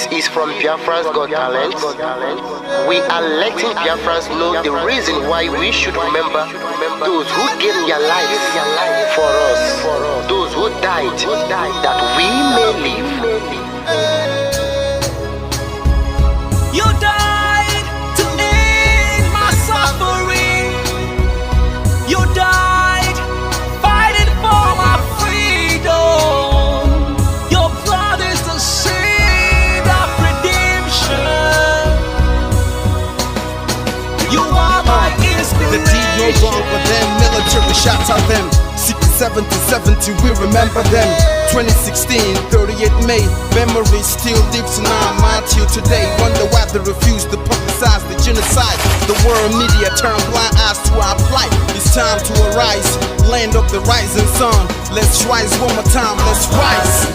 This is from Biafrans Got Talent. We are letting Biafrans know the reason why we should remember those who gave their lives for us, those who died that we may live. You died to end my suffering. You died fighting for my freedom. Your blood is the seed of redemption. You are my inspiration. The deed no longer them, military shots at them. 67 to 70, we remember them. 2016, 38 May, memory still lives in our mind till today. Wonder why they refuse to publicize the genocide. The world media turn blind eyes to our plight. It's time to arise, land of the rising sun. Let's rise one more time, let's rise.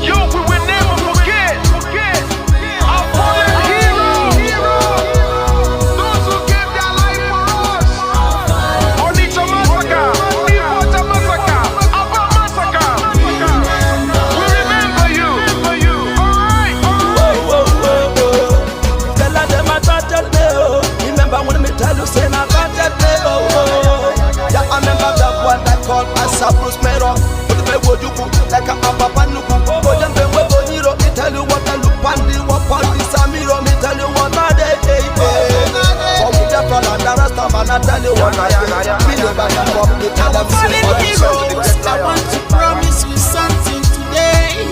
Yo, we will never forget our fallen heroes, those who gave their life for us. Onitsha massacre, Ipocha massacre, Aba massacre. We remember you. Alright. Tell them I tell me, oh. Remember when me tell you say I can't tell me, oh. Yeah, I remember that one that called us a Bruce Mero. But the way you go like a Papa Nuku. Oh, them they were born hero. Me tell you what I look pandi, what pandi Samiro. Me tell you what I day. For we the fall and the rest of man I tell you what I am. Me never give up. Me tell them fallen heroes, I want to promise you something today.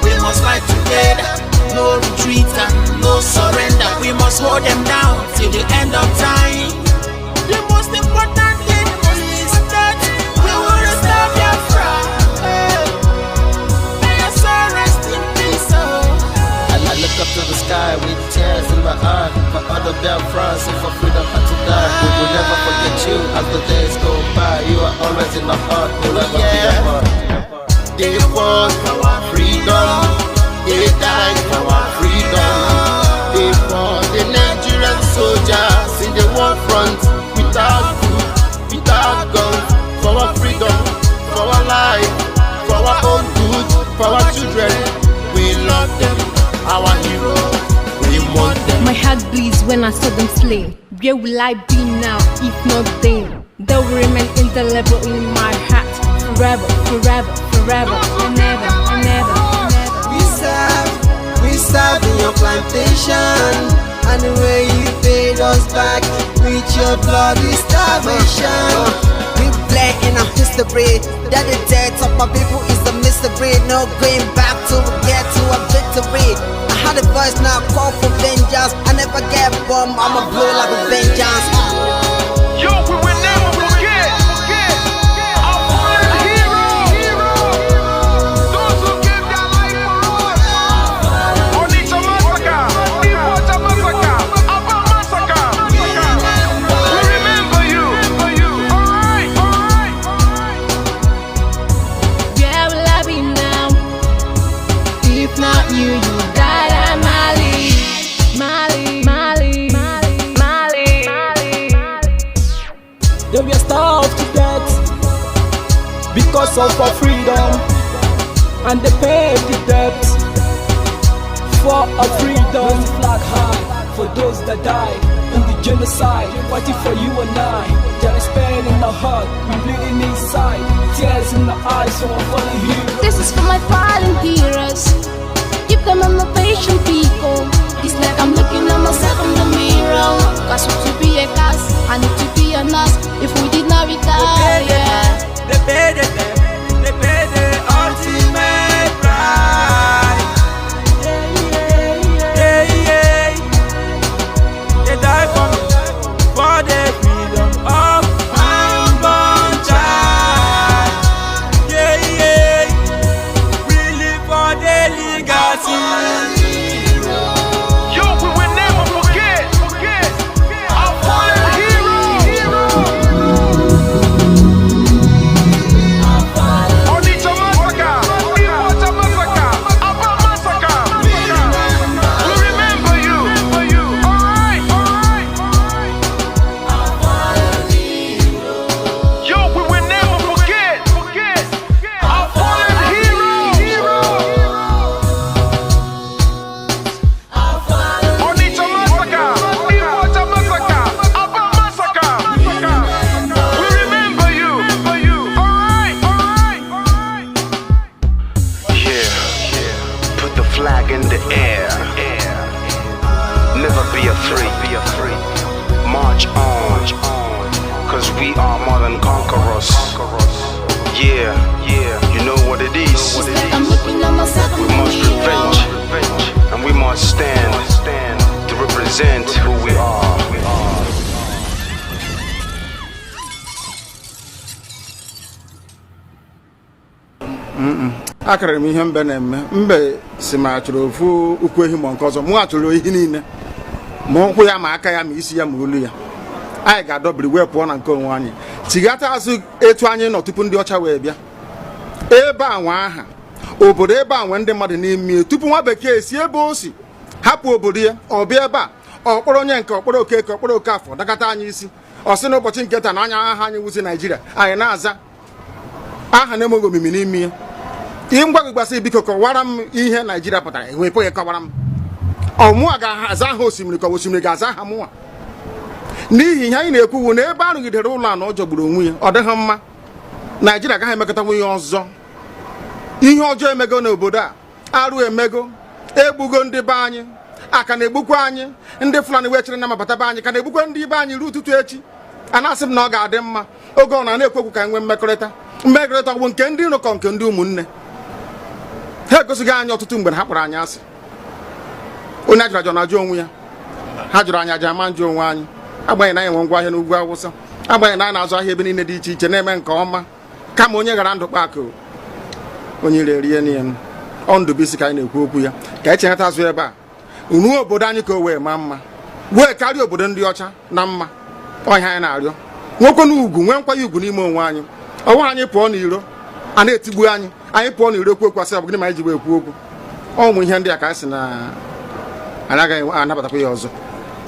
We must fight together, no retreat and no surrender. We must hold them down till the end of time. The most important thing is that we will restore Biafra. May your soul rest in peace. I look up to the sky with tears in my eye. For other Biafrans and for freedom had to die. We will never forget you as the days go by. You are always in my heart, we'll never be apart. They fought for our freedom, they died for our freedom. They fought the Nigerian soldiers in the war front, without food, without guns, for our freedom, for our life, for our own good, for our children. We love them, our heroes, we want them. My heart bleeds when I saw them slain. Where will I be now if not then? They will remain indelible in my heart forever, forever, forever, and never, and never, and never. We serve in your plantation, and the way you paid us back with your bloody starvation. We bled in our history, that the death of my people is a mystery. No going back to get to a victory. I had a voice now call for vengeance. I never get bombed, I'ma blow like a vengeance. Yo, we will never forget our fallen heroes, those who gave their life for us. Onitsha massacre, Ipocha massacre, Aba massacre. We remember you. Alright. Where will I be now if not you? You died at Mali. They were starved to death because of our freedom, and they paid the debt for our freedom. Flag high for those that died in the genocide, fighting for you and I. There is pain in the heart, we bleeding inside, tears in the eyes, so I'm falling heroes. This is for my fallen heroes. Give them a motivation, people. It's like I'm looking at myself in the mirror. Cause to be a gas, I need to be a nurse. If we did not retire, yeah. They paid the ultimate price. Yeah. They died for me, for the freedom of my unborn child. Yeah. We live for the legacy. Yo, we will never forget our fallen heroes. we are more than conquerors. Yeah, you know what it is. It's like I'm looking at myself in We the must mirror. revenge, and we must stand to represent who we are. Akara m ihe mbe na-eme mbe si ma chọrọ ofu ukwu ehi ma nke ọzọ mụ achọrọ ihe niile ma ụkwụ ya ma aka ya ma isi ya ma olu ya anyị ga-adọbiri wee pụọ na nke onwe anyị tighata azụ etu anyị nọ tupu ndị ọcha wee bịa ebe a nwa aha obodo ebe a nwe ndị mmadụ n'ime tupu nwa bekee si ebe o si hapụ obodo ya ọ bịa ebe a ọkpọrọ onye nke ọkpọrọ okeke ọkpọrọ okafọ dakata anyị isi ọ sị n'ụbọchị nke taa na anya aha anyị wuzi Naijiria anyị na-aza aha na-enweghị omimi n'ime ya ihe ngwa gị gbasị biko kọwara m ihe Naijiria pụtara enwepụghị kọwara m ọmụa ga-aza aha osimiri ka osimiri ga-aza aha mụnwa n'ihi ihe anyị na-ekwuwu na ebe arụgidere ụlọ a na ọ jọgburu onwe ya ọ dịghị mma Naijiria agaghị emekọtanwu ihe ọzọ ihe ọjọọ emego n'obodo a arụ emego egbugo ndị be anyị aka na-egbukwa anyị ndị Fulani wee chere na mabata be anyị ka na-egbukwa ndị be anyị ruo ụtụtụ echi a na-asị m na ọ ga-adị mma oge ọ na-ekwu okwu ka anyị nwee mmekọrịta bụ nke ndị iro kọ nke ndị ụmụnne ha egosighị anyị ọtụtụ mgbe ha kpọrọ anyị asị onye ajụrụ ajụ na-ajụ onwe ya ha jụrụ anyị aja ama njụ onwe anyị agbanyeghị na anyị nwe ngwa ahịa n'ugwu Awụsa agbanyeghị na anyị na-azụ ahịa ebe niile dị iche iche na-eme nke ọma kama onye ghara ndụ kpakụ onye ire rie n'ihe ọ Ndụbụisi ka anyị na-ekwu okwu ya ka anyị cheghata azụ ebe a ruo obodo anyị ka o wee maa mma wee karịa obodo ndị ọcha na mma ọhịa anyị na-arịọ nwekwe n'ugwu nwee nkwanye ugwu n'ime onwe anyị ọnwa anyị pụọ n'iro a na-etigbu anyị pụọ n'iro ekwu okwu asị ọ bụ gịnị ma anyị ji wee ekwu okwu ụmụ ihe ndị a ka anyị sị na anyị agaghị anabatakwa ya ọzọ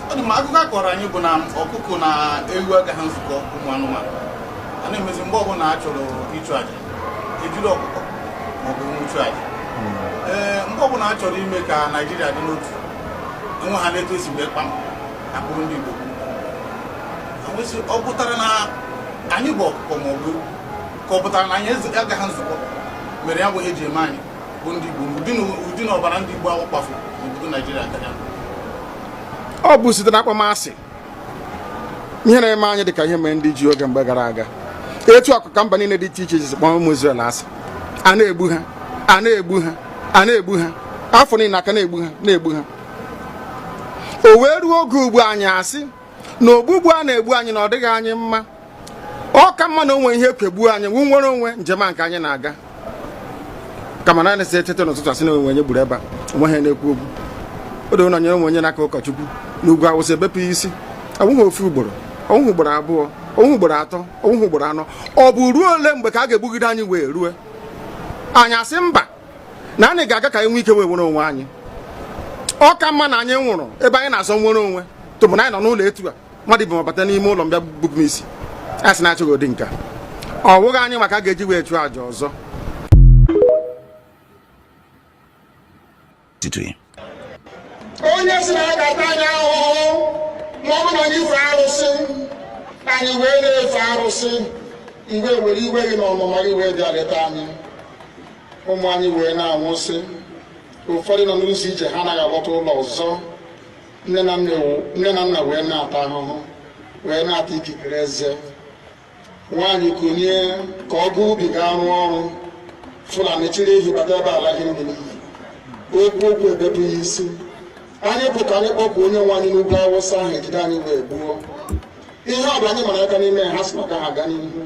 akụkọ akọrọ anyị bụ na ọkụkọ na ewu agaghị nzukọ ụmụ anụmanụ a na-emezi mgbe ọbụla a chọrọ ịchụ aja ejiri ọkụkọ maọbụ ewu chụ aja mgbe ọbụla a chọrọ ime ka Naijiria dị n'otu enwe ha na-eto esi wee kpam akpụrụ ndị Igbo ọ pụtara na anyị bụ ọkụkọ maọbụ ka ọ pụtara na anyị agaghị nzukọ mere ya bụ ihe eji eme anyị bụ ndị Igbo ụdị na ọbara ndị Igbo awụkpafu n'obodo Naijiria agaghị ọ bụ site na akpamasị ihe na-eme anyị dịka ihe mere ndị ji oge mgbe gara aga etu ọkụka mba niile dị iche iche ji kpọọ ụmụ Izrel asị a na-egbu ha a na-egbu ha a na-egbu ha afọ niile aka na-egbu ha o wee ruo oge ugbu anyị asị na ogbugbu a na-egbu anyị na ọ dịghị anyị mma ọ ka mma na onwe ihe ekegbuo anyị nwu nwere onwe njem a nke anyị na-aga kama na na-esi etete n'ụtụtụ asị na onwe onye gburu ebe a onwe ha na-ekwu okwu o doo na nyere onwe onye n'aka ụkọchukwu n'ugwu Awụsa ebepụ isi ọnwụghị ofu ugboro ọnwụghị ugboro abụọ ọnwụghị ugboro atọ ọnwụghị ugboro anọ ọ bụ ruo ole mgbe ka a ga-egbugide anyị wee rue anyị asị mba na anyị ga-aga ka anyị nwee ike wee nwere onwe anyị ọ ka mma na anyị nwụrụ ebe anyị na-azọ nwere onwe tụbụ na anyị nọ n'ụlọ etu a mmadụ ibe mabata n'ime ụlọ mbịa bupụ m isi a sị na-achọghị ụdị nka ọ wụghị anyị maka a ga-eji wee chụọ àjà ọzọ onye si na ya ga-ata anyị ahụhụ ma ọ bụ na anyị fe arụsị anyị wee na-efe arụsị mgbe were iwe gị na ọmụma gị wee bịa leta anyị ụmụ anyị wee na-anwụsị ụfọdụ nọ n'ụzọ ije ha anaghị alọta ụlọ ọzọ nne na nna wee na-ata ahụhụ wee na-ata ikikere eze nwaanyị konye ka ọ gaa ubi gaa rụọ ọrụ Fulani chiri ehi bata ebe ala ihe ndị n'iyi okwu ebepụ ya isi anyị bụ ka anyị kpọpụ onye nwe anyị n'ugwu Awụsa ahụ ejide anyị wee gbuo ihe ọbụla anyị mara aka n'ime ha si maka ha aga n'ihu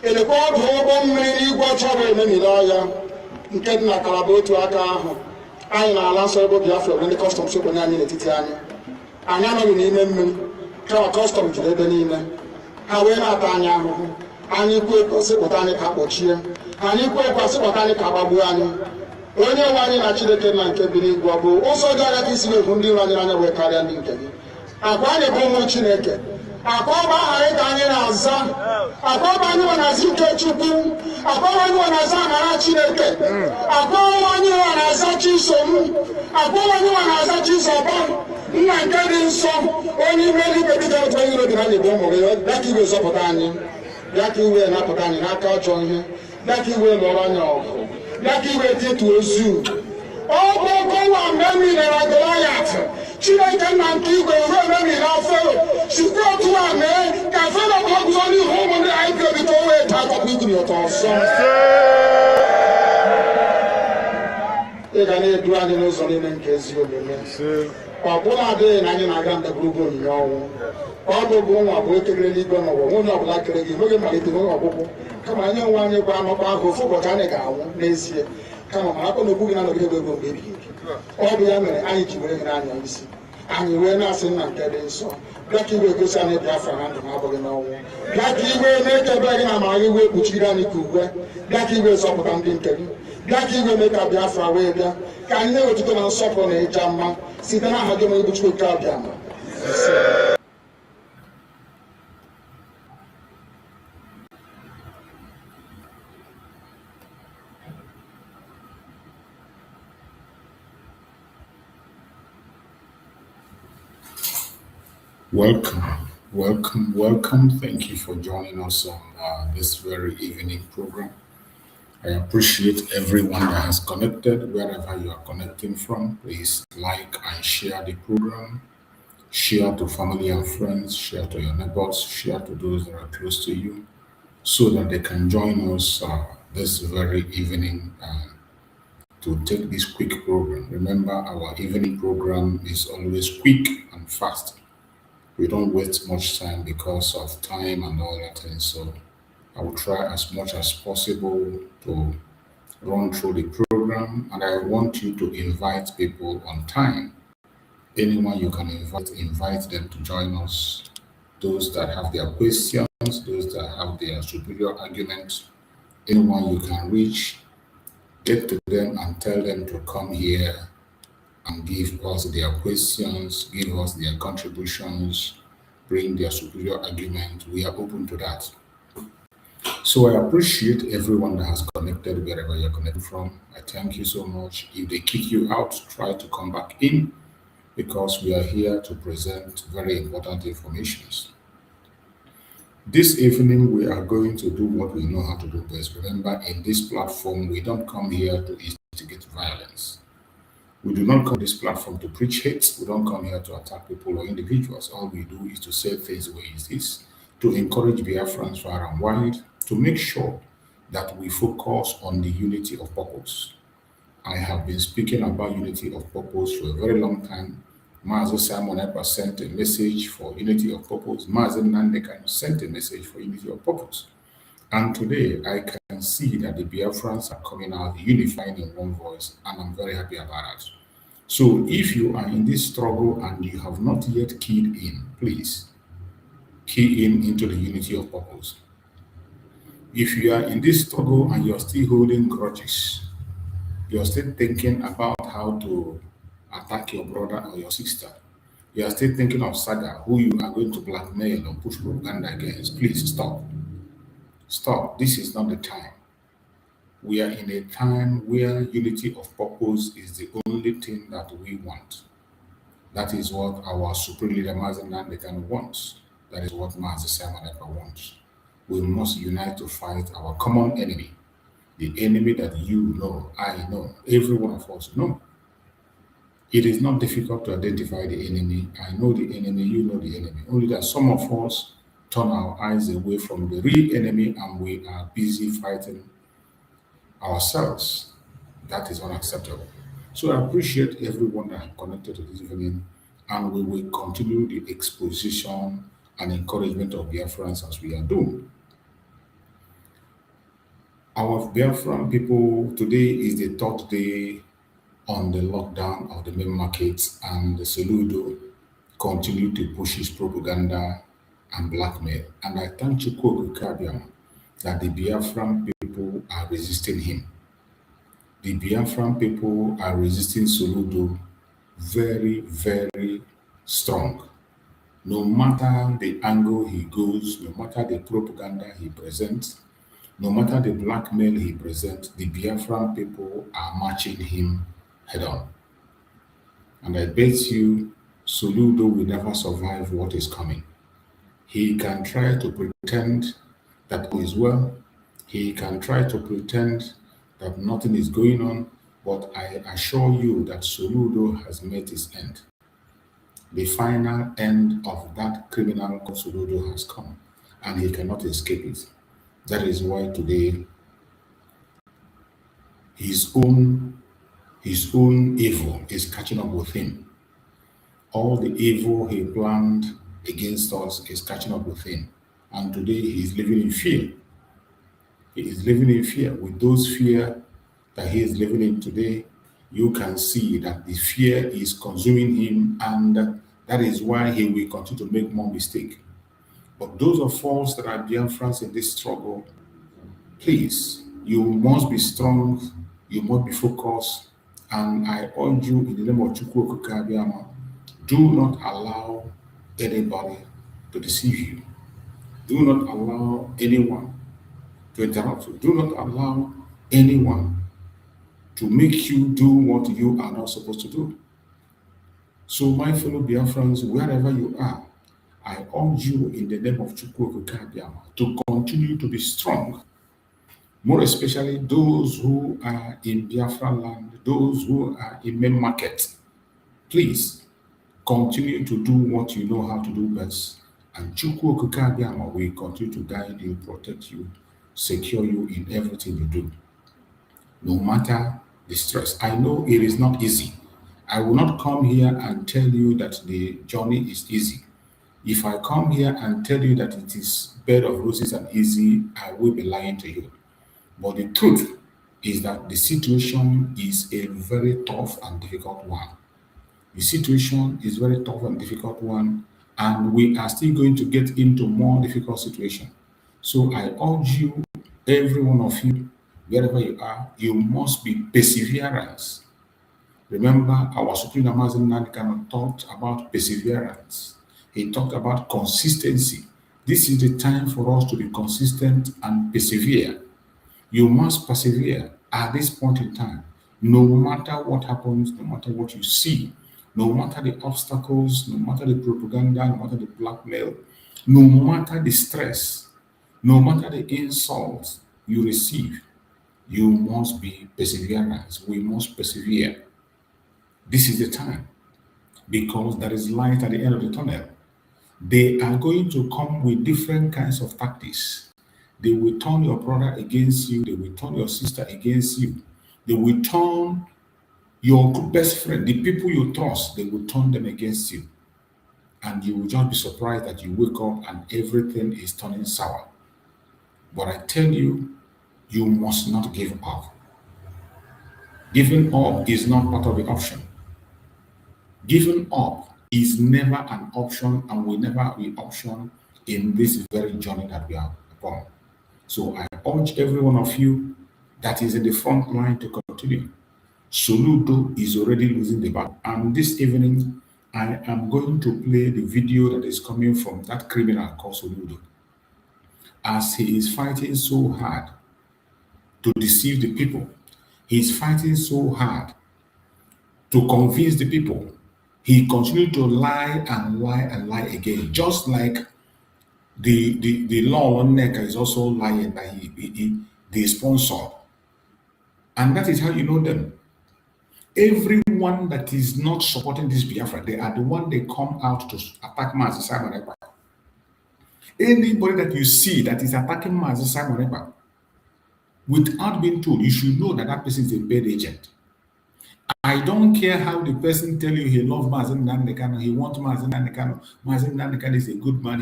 elekwa ọdụ ụgbọ mmiri n'igwe ọcha bụ ememiri ọya nke dị na Kalaba otu aka ahụ anyị na-ala nsọ ebe Biafra bụ ndị kọstọm sokwenye anyị n'etiti anyị anọghị n'ime mmiri kama kọstọm juru ebe niile ha wee na-ata anyị ahụhụ anyị kwuo ekosịpụta anyị ka kpọchie anyị kwuo ekwasịpụta anyị ka gbagbuo anyị onye nwe anyị na Chineke na nke bi n'igwe ọ bụ ụzọ dị anya ka isi na-ekwu ndị iro anyị n'anya wee karịa ndị nke gị akwa anyị bụ ụmụ Chineke akwa ọba aha anyị ka anyị na-aza akwa ọba anyị nwe na-aza ike Chukwu akwa ọba anyị nwe na-aza amara Chineke akwa ọba anyị nwe na-aza Chisom akwa ọba anyị nwe na-aza Chizoba nna nke dị nsọ onye ime eluigwe dịka otu onye iro dị na anyị bụ ụmụ gị bịa ka iwe zọpụta anyị bịa ka iwe napụta anyị n'aka ọjọọ ihe bịa ka iwe lụọrọ anyị ọgụ bịa ka iwe dịtụ ozu ọ bụ ọkọwa mgbe mmiri na Goliath Chineke nna nke igwe ruo eme na fero chukwu otu a mee ka fero ka ọ guzo n'ihu ụmụnne anyị bi obi ka o wee taa akwụkwọ ikiri ụtọ ọsọ ị ga na-edu anyị n'ụzọ niile nke ezi omume ọ bụla adịghị na anyị na-aga ndagwurugwu onyinye ọnwụ ọ bụ nwa bụ ekele n'igwe n'ụwa nwunye ọbụla kere gị nweghị mmalite nweghị ọgwụgwụ kama anyị onwe anyị kwa anọkwa ahụ ofu ụbọchị anyị ga-anwụ n'ezie kama ma akpọ na ogbu gị na-anọgide ebe ego mgbe ebighị ebi ọ bụ ya mere anyị ji were gị n'anya isi anyị wee na-asị nna nke dị nsọ bịa ka igwe gosi anyị Biafra na ndụ na abụghị n'ọnwụ bịa ka igwe mee ka ebe gị na amara gị wee kpuchiri anyị ka uwe bịa ka igwe zọpụta ndị nke gị bịa ka igwe mee ka Biafra wee bịa ka anyị na-ewetụta na nsọpụrụ na ịja mma site na aha gị ma ibu Chukwu nke abịa ma Welcome. Thank you for joining us on this very evening program. I appreciate everyone that has connected, wherever you are connecting from. Please like and share the program. Share to family and friends, share to your neighbors, share to those that are close to you, so that they can join us this very evening to take this quick program. Remember, our evening program is always quick and fast. We don't waste much time because of time and all that things. So I will try as much as possible to run through the program, and I want you to invite people on time. Anyone you can invite them to join us. Those that have their questions, those that have their superior arguments, anyone you can reach, get to them and tell them to come here and give us their questions, give us their contributions, bring their superior argument. We are open to that. So I appreciate everyone that has connected wherever you're connected from. I thank you so much. If they kick you out, try to come back in, because we are here to present very important information. This evening, we are going to do what we know how to do best. Remember, in this platform, we don't come here to instigate violence. We do not come to this platform to preach hate. We don't come here to attack people or individuals. All we do is to say things the way it is, to encourage Biafrans far and wide, to make sure that we focus on the unity of purpose. I have been speaking about unity of purpose for a very long time. Mazi Nnamdi sent a message for unity of purpose. Mazi Nnamdi Kanu sent a message for unity of purpose. And today, I can see that the Biafrans are coming out, unifying in one voice, and I'm very happy about that. So if you are in this struggle and you have not yet keyed in, please key in into the unity of purpose. If you are in this struggle and you're still holding grudges, you're still thinking about how to attack your brother or your sister, you are still thinking of saga, who you are going to blackmail or push propaganda against, please stop. Stop. This is not the time. We are in a time where unity of purpose is the only thing that we want. That is what our supreme leader Mazi Nnamdi Kanu wants. That is what Mazi Nnamdi wants. We must unite to fight our common enemy. The enemy that you know, I know, every one of us know. It is not difficult to identify the enemy. I know the enemy, you know the enemy. Only that some of us turn our eyes away from the real enemy and we are busy fighting ourselves. That is unacceptable. So I appreciate everyone that connected to this evening, and we will continue the exposition and encouragement of Biafrans as we are doing. Our Biafran people, today is the third day on the lockdown of the main markets, and the Soludo continue to push his propaganda and blackmail. And I thank Chukwu Kabiam that the Biafran people are resisting him. The Biafran people are resisting Soludo very, very strong. No matter the angle he goes, no matter the propaganda he presents, no matter the blackmail he presents, the Biafran people are matching him head on. And I bet you Soludo will never survive what is coming. He can try to pretend that all is well. He can try to pretend that nothing is going on, but I assure you that Soludo has met his end. the final end of that criminal Soludo has come, and he cannot escape it. That is why today his own evil is catching up with him. All the evil he planned against us is catching up with him. And today he is living in fear. He is living in fear. With those fear that he is living in today, you can see that the fear is consuming him, and that is why he will continue to make more mistakes. But those of us that are Biafrans in this struggle, please, you must be strong, you must be focused, and I urge you in the name of Chukwu Okike, do not allow anybody to deceive you. Do not allow anyone to interrupt you. Do not allow anyone to make you do what you are not supposed to do. So, my fellow Biafrans, wherever you are, I urge you in the name of Chukwu Okike to continue to be strong. More especially those who are in Biafra land, those who are in main market. Please continue to do what you know how to do best. And Chukwu Okike will continue to guide you, protect you, secure you in everything you do. No matter the stress. I know it is not easy. I will not come here and tell you that the journey is easy. If I come here and tell you that it is bed of roses and easy, I will be lying to you. But the truth is that the situation is a very tough and difficult one. The situation is very tough and difficult one, and we are still going to get into more difficult situation. So I urge you, every one of you, wherever you are, you must be perseverance. Remember, our Supreme Mazi Nnamdi Kanu talked about perseverance. He talked about consistency. This is the time for us to be consistent and persevere. You must persevere at this point in time. No matter what happens, no matter what you see, no matter the obstacles, no matter the propaganda, no matter the blackmail, no matter the stress, no matter the insults you receive, you must be perseverance. We must persevere. This is the time, because there is light at the end of the tunnel. They are going to come with different kinds of tactics. They will turn your brother against you. They will turn your sister against you. They will turn your best friend, the people you trust, they will turn them against you. And you will just be surprised that you wake up and everything is turning sour. But I tell you, you must not give up. Giving up is not part of the option. Giving up is never an option and will never be an option in this very journey that we are upon. So I urge every one of you that is in the front line to continue. Soludo is already losing the battle. And this evening, I am going to play the video that is coming from that criminal called Soludo, as he is fighting so hard to deceive the people. He is fighting so hard to convince the people. He continued to lie and lie and lie again, just like the law on NECA is also lying that they sponsor. And that is how you know them. Everyone that is not supporting this Biafra, they are the one they come out to attack Mazi Simon Ekpa. Anybody that you see that is attacking Mazi Simon Ekpa, without being told, you should know that that person is a bad agent. I don't care how the person tell you he loves Mazi Nnamdi Kanu, he wants Mazi Nnamdi Kanu. Mazi Nnamdi Kanu is a good man,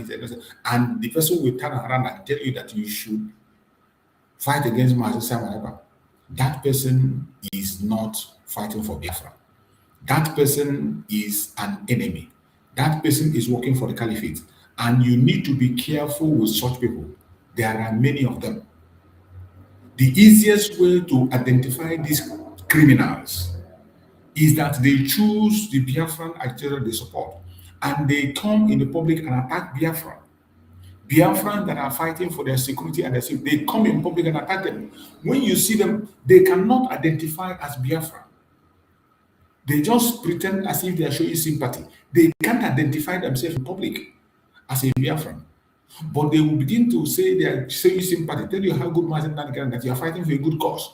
and the person will turn around and tell you that you should fight against Mazi Simon Ekpa. That person is not fighting for Biafra. That person is an enemy. That person is working for the caliphate. And you need to be careful with such people. There are many of them. The easiest way to identify these criminals is that they choose the Biafran agenda they support. And they come in the public and attack Biafra. Biafrans that are fighting for their security and their safety, they come in public and attack them. When you see them, they cannot identify as Biafra. They just pretend as if they are showing sympathy. They can't identify themselves in public as a Biafran. But they will begin to say they are showing sympathy, tell you how good Mazi Nnamdi Kanu, that you are fighting for a good cause.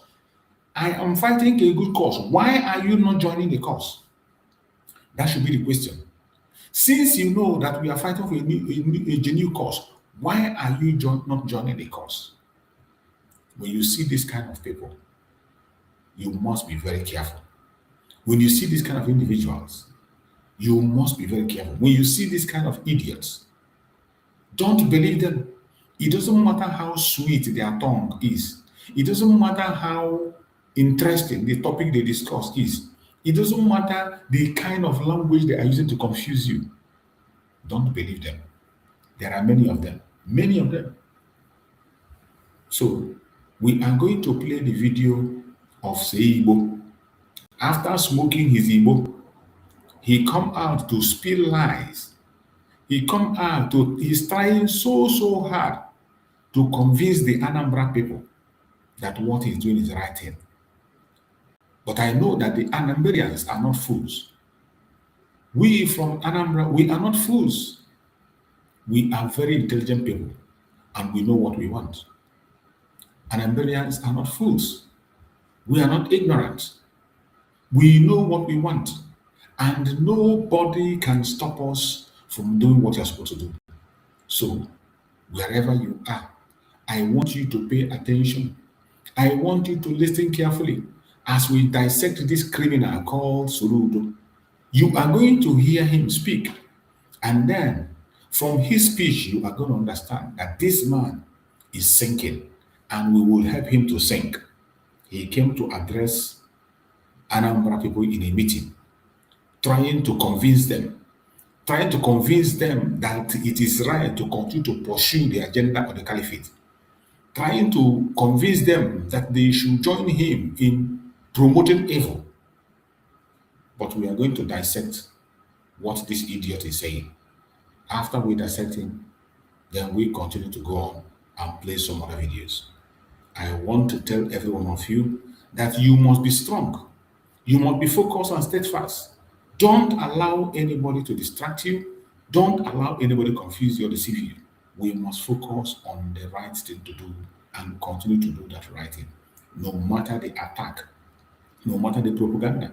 I am fighting a good cause. Why are you not joining the cause? That should be the question. Since you know that we are fighting for a genuine cause, why are you not joining the cause? When you see this kind of people, you must be very careful. When you see this kind of individuals, you must be very careful. When you see this kind of idiots, don't believe them. It doesn't matter how sweet their tongue is. It doesn't matter how interesting the topic they discuss is. It doesn't matter the kind of language they are using to confuse you. Don't believe them. There are many of them. Many of them. So, we are going to play the video of Igbo. After smoking his Igbo, he come out to spill lies. He's trying so hard to convince the Anambra people that what he's doing is the right thing. But I know that the Anambrians are not fools. We from Anambra, we are not fools. We are very intelligent people and we know what we want. Anambrians are not fools. We are not ignorant. We know what we want. And nobody can stop us from doing what you're supposed to do. So, wherever you are, I want you to pay attention. I want you to listen carefully as we dissect this criminal called Soludo. You are going to hear him speak. And then, from his speech, you are going to understand that this man is sinking and we will help him to sink. He came to address Anambra people in a meeting, trying to convince them that it is right to continue to pursue the agenda of the caliphate, trying to convince them that they should join him in promoting evil. But we are going to dissect what this idiot is saying. After we dissect him, then we continue to go on and play some other videos. I want to tell every one of you that you must be strong. You must be focused and steadfast. Don't allow anybody to distract you. Don't allow anybody to confuse you or deceive you. We must focus on the right thing to do and continue to do that right thing. No matter the attack, no matter the propaganda,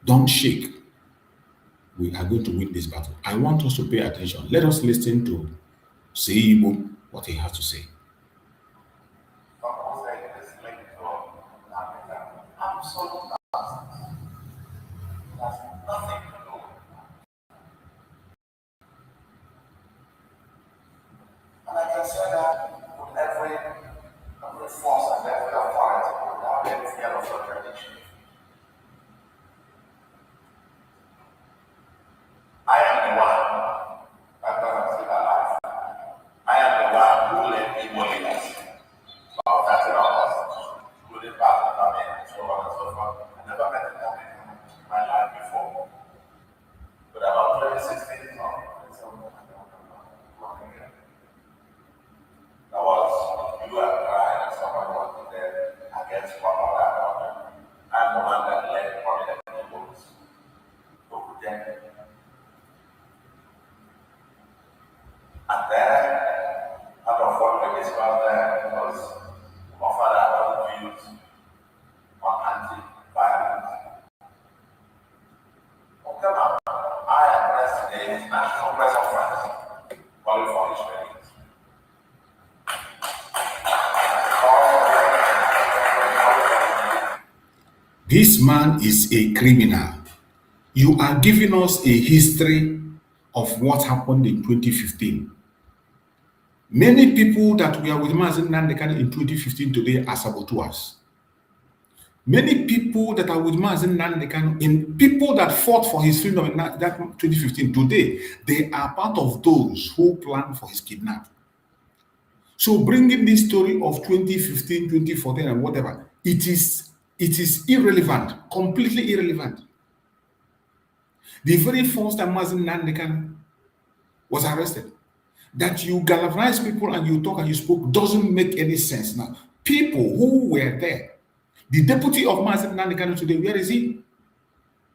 don't shake. We are going to win this battle. I want us to pay attention. Let us listen to Igbo, what he has to say. And I can say that with every force and every authority without any fear of contradiction. I am the one that doesn't see that life. I am the one who led Igbo leaders about 30 hours, including Pastor Nami and so on and so forth. I never met a woman in my life before. But about 2016, that was you and I and someone was there against one another. I'm the one that led prominent Igbos to protect it. And then, out of what we discussed there was offered our views on anti-violence. Okay, now, I addressed the International Press Conference calling for Israelis. This man is a criminal. You are giving us a history of what happened in 2015. Many people that were with Mazi Nnamdi Kanu in 2015 today are saboteurs. Many people that are with Mazi Nnamdi Kanu, in people that fought for his freedom in that 2015 today, they are part of those who planned for his kidnapping. So bringing this story of 2015, 2014 and whatever, it is irrelevant, completely irrelevant. The very first time Mazi Nnamdi Kanu was arrested, that you galvanize people and you talk and you spoke doesn't make any sense now. People who were there, the deputy of Mazi Nnamdi Kanu today, where is he?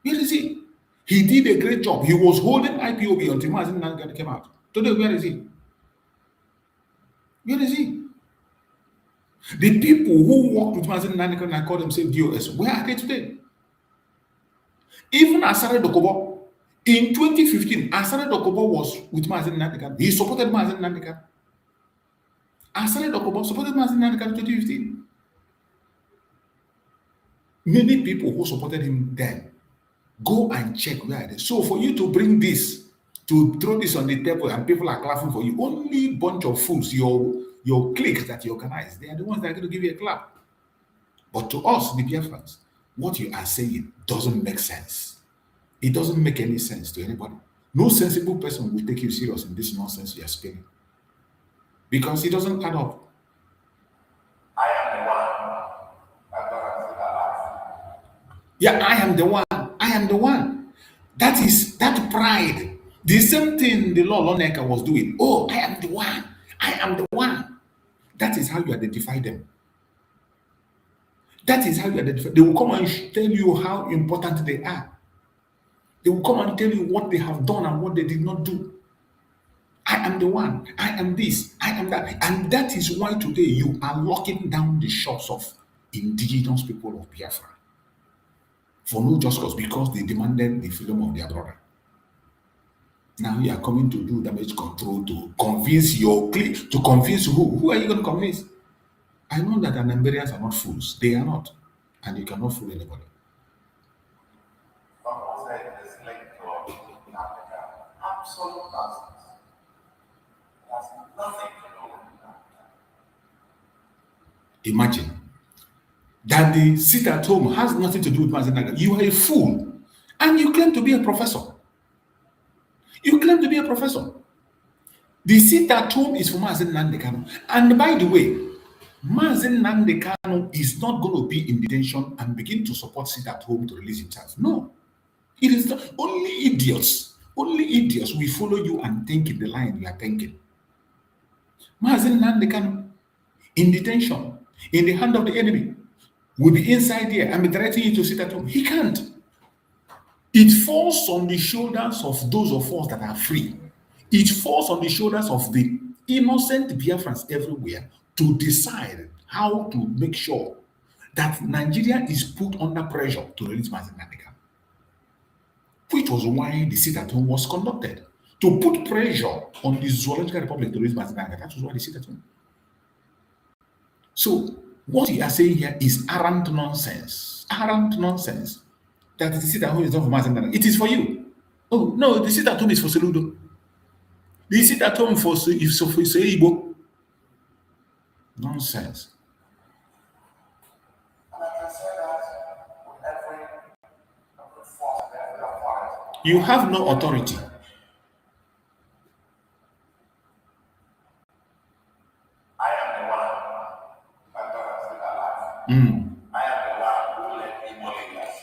Where is he? He did a great job. He was holding IPOB until Mazi Nnamdi Kanu came out. Today, where is he? Where is he? The people who worked with Mazi Nnamdi Kanu and called themselves DOS, where are they today? Even Asare Dokubo, In 2015, Asare Dokubo was with Mazi Nnamdi Kanu. He supported Mazi Nnamdi Kanu. Asare Dokubo supported Mazi Nnamdi Kanu in 2015. Many people who supported him then, go and check where it is. So for you to bring this, to throw this on the table and people are clapping for you, only bunch of fools, your cliques that you organize, they are the ones that are going to give you a clap. But to us, the Biafrans, what you are saying doesn't make sense. It doesn't make any sense to anybody. No sensible person will take you serious in this nonsense you are spinning. Because it doesn't add up. I am the one that God has set alive. Yeah, I am the one. I am the one. That is that pride. The same thing the Lord Loneka was doing. Oh, I am the one. I am the one. That is how you identify them. That is how you identify. They will come and tell you how important they are. They will come and tell you what they have done and what they did not do. I am the one. I am this. I am that. And that is why today you are locking down the shops of indigenous people of Biafra. For no just cause, because they demanded the freedom of their brother. Now you are coming to do damage control to convince your clique. To convince who? Who are you going to convince? I know that the Nigerians are not fools. They are not. And you cannot fool anybody. Someone said this link to Africa. Absolute nonsense. It has nothing to do with Africa. Imagine that the sit at home has nothing to do with Mazi Nnamdi. You are a fool. And you claim to be a professor. You claim to be a professor. The sit at home is for Mazi Nnamdi Kanu. And by the way, Mazi Nnamdi Kanu is not going to be in detention and begin to support sit at home to release himself. No. It is not. Only idiots will follow you and think in the line you are thinking. Mazi Nnamdi Kanu in detention, in the hand of the enemy, will be inside here and be threatening you to sit at home. He can't. It falls on the shoulders of those of us that are free. It falls on the shoulders of the innocent Biafrans everywhere to decide how to make sure that Nigeria is put under pressure to release Mazi Nnamdi Kanu, which was why the sit at home was conducted, to put pressure on the Zoological Republic to release Mazi Nnamdi Kanu. That was why the sit at home. So what you are saying here is arrant nonsense. Arrant nonsense. That the sit at home is not for Mazi Nnamdi Kanu. It is for you. Oh no, the sit at home is for Soludo. The sit at home for Igbo. Nonsense. And I can say that with every force, every authority. You have no authority. I am the one that God has set alive. Mm. I am the one who led Igbo leaders.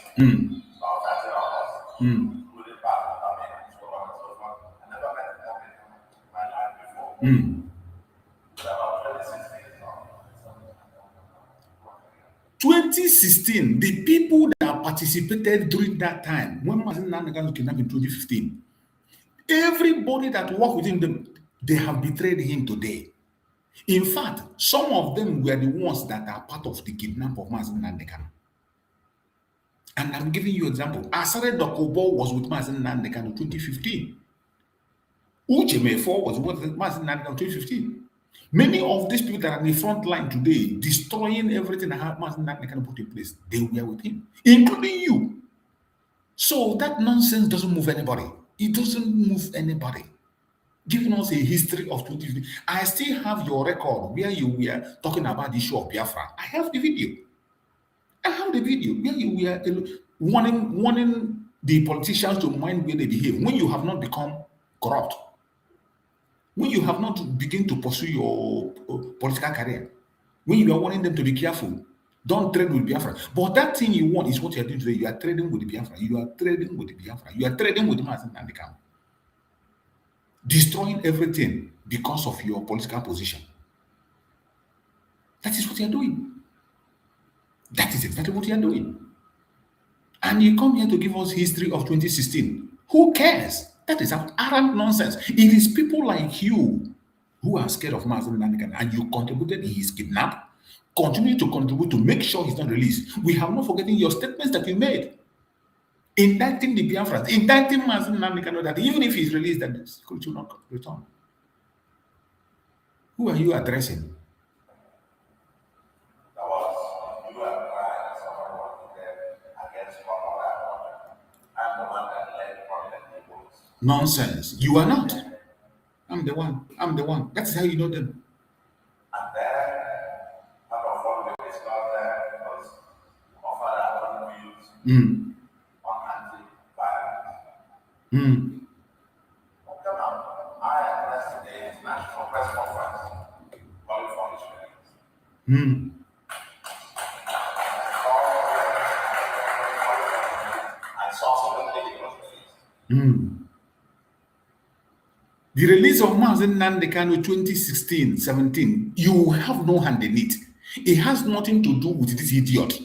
About 30 hours. Including Pastor Amen, so on and so forth. I never met a woman in my life before. But about 2016 now. 2016, the people that participated during that time, when Mazi Nnamdi Kanu came up in 2015, everybody that worked with him, they have betrayed him today. In fact, some of them were the ones that are part of the kidnap of Mazi Nnamdi Kanu. And I'm giving you an example. Asare Dokubo was with Mazi Nnamdi Kanu in 2015. Uche Mefo was with Mazi Nnamdi Kanu in 2015. Many of these people that are in the front line today, destroying everything that Mazi Nnamdi Kanu put in place, they were with him, including you. So that nonsense doesn't move anybody. It doesn't move anybody. Giving us a history of 2015. I still have your record where you were talking about the issue of Biafra. I have the video. I have the video where you were warning the politicians to mind where they behave when you have not become corrupt. When you have not begin to pursue your political career, when you are warning them to be careful, don't trade with Biafra. But that thing you want is what you are doing today. You are trading with the Biafra. You are trading with the Biafra. You are trading with the Mazi Nnamdi Kanu. Destroying everything because of your political position. That is what you are doing. That is exactly what you are doing. And you come here to give us history of 2016. Who cares? That is arrant nonsense. It is people like you who are scared of Mazi Nnamdi Kanu, and you contributed in his kidnap, continue to contribute to make sure he's not released. We have not forgotten your statements that you made indicting the Biafrans, indicting Mazi Nnamdi Kanu that even if he's released, that the security will not return. Who are you addressing? Nonsense. You are not. I'm the one. I'm the one. That's how you know them. And then, part of what we discussed there was offer our own views on anti-violence. I addressed the International Press Conference calling for this release. I saw something it was released. The release of Mazi Nnamdi Kanu 2016-17, you have no hand in it. It has nothing to do with this idiot.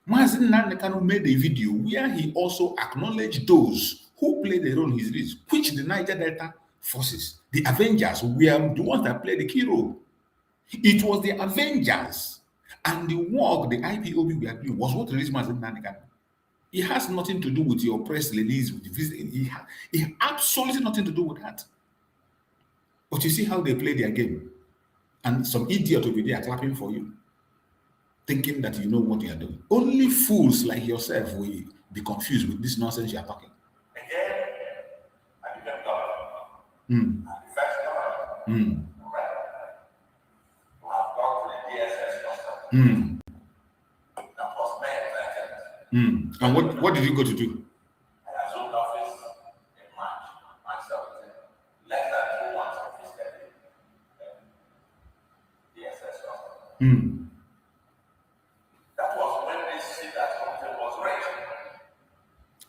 Mazi Nnamdi Kanu made a video where he also acknowledged those who played a role in his release, which the Niger Delta forces, the Avengers, were the ones that played the key role. It was the Avengers and the work the IPOB were doing was what released Mazi Nnamdi Kanu. It has nothing to do with your press release, with the visit. It has absolutely nothing to do with that. But you see how they play their game. And some idiot will be there clapping for you, thinking that you know what you are doing. Only fools like yourself will be confused with this nonsense you are talking. Again, I became governor. And the first governor, right, to have gone to the DSS custom. That was May 13th. And what did you go to do? I assumed office in March 17th. Less than 2 months of his stay in DSS custom. That was when this seat at home thing was raised.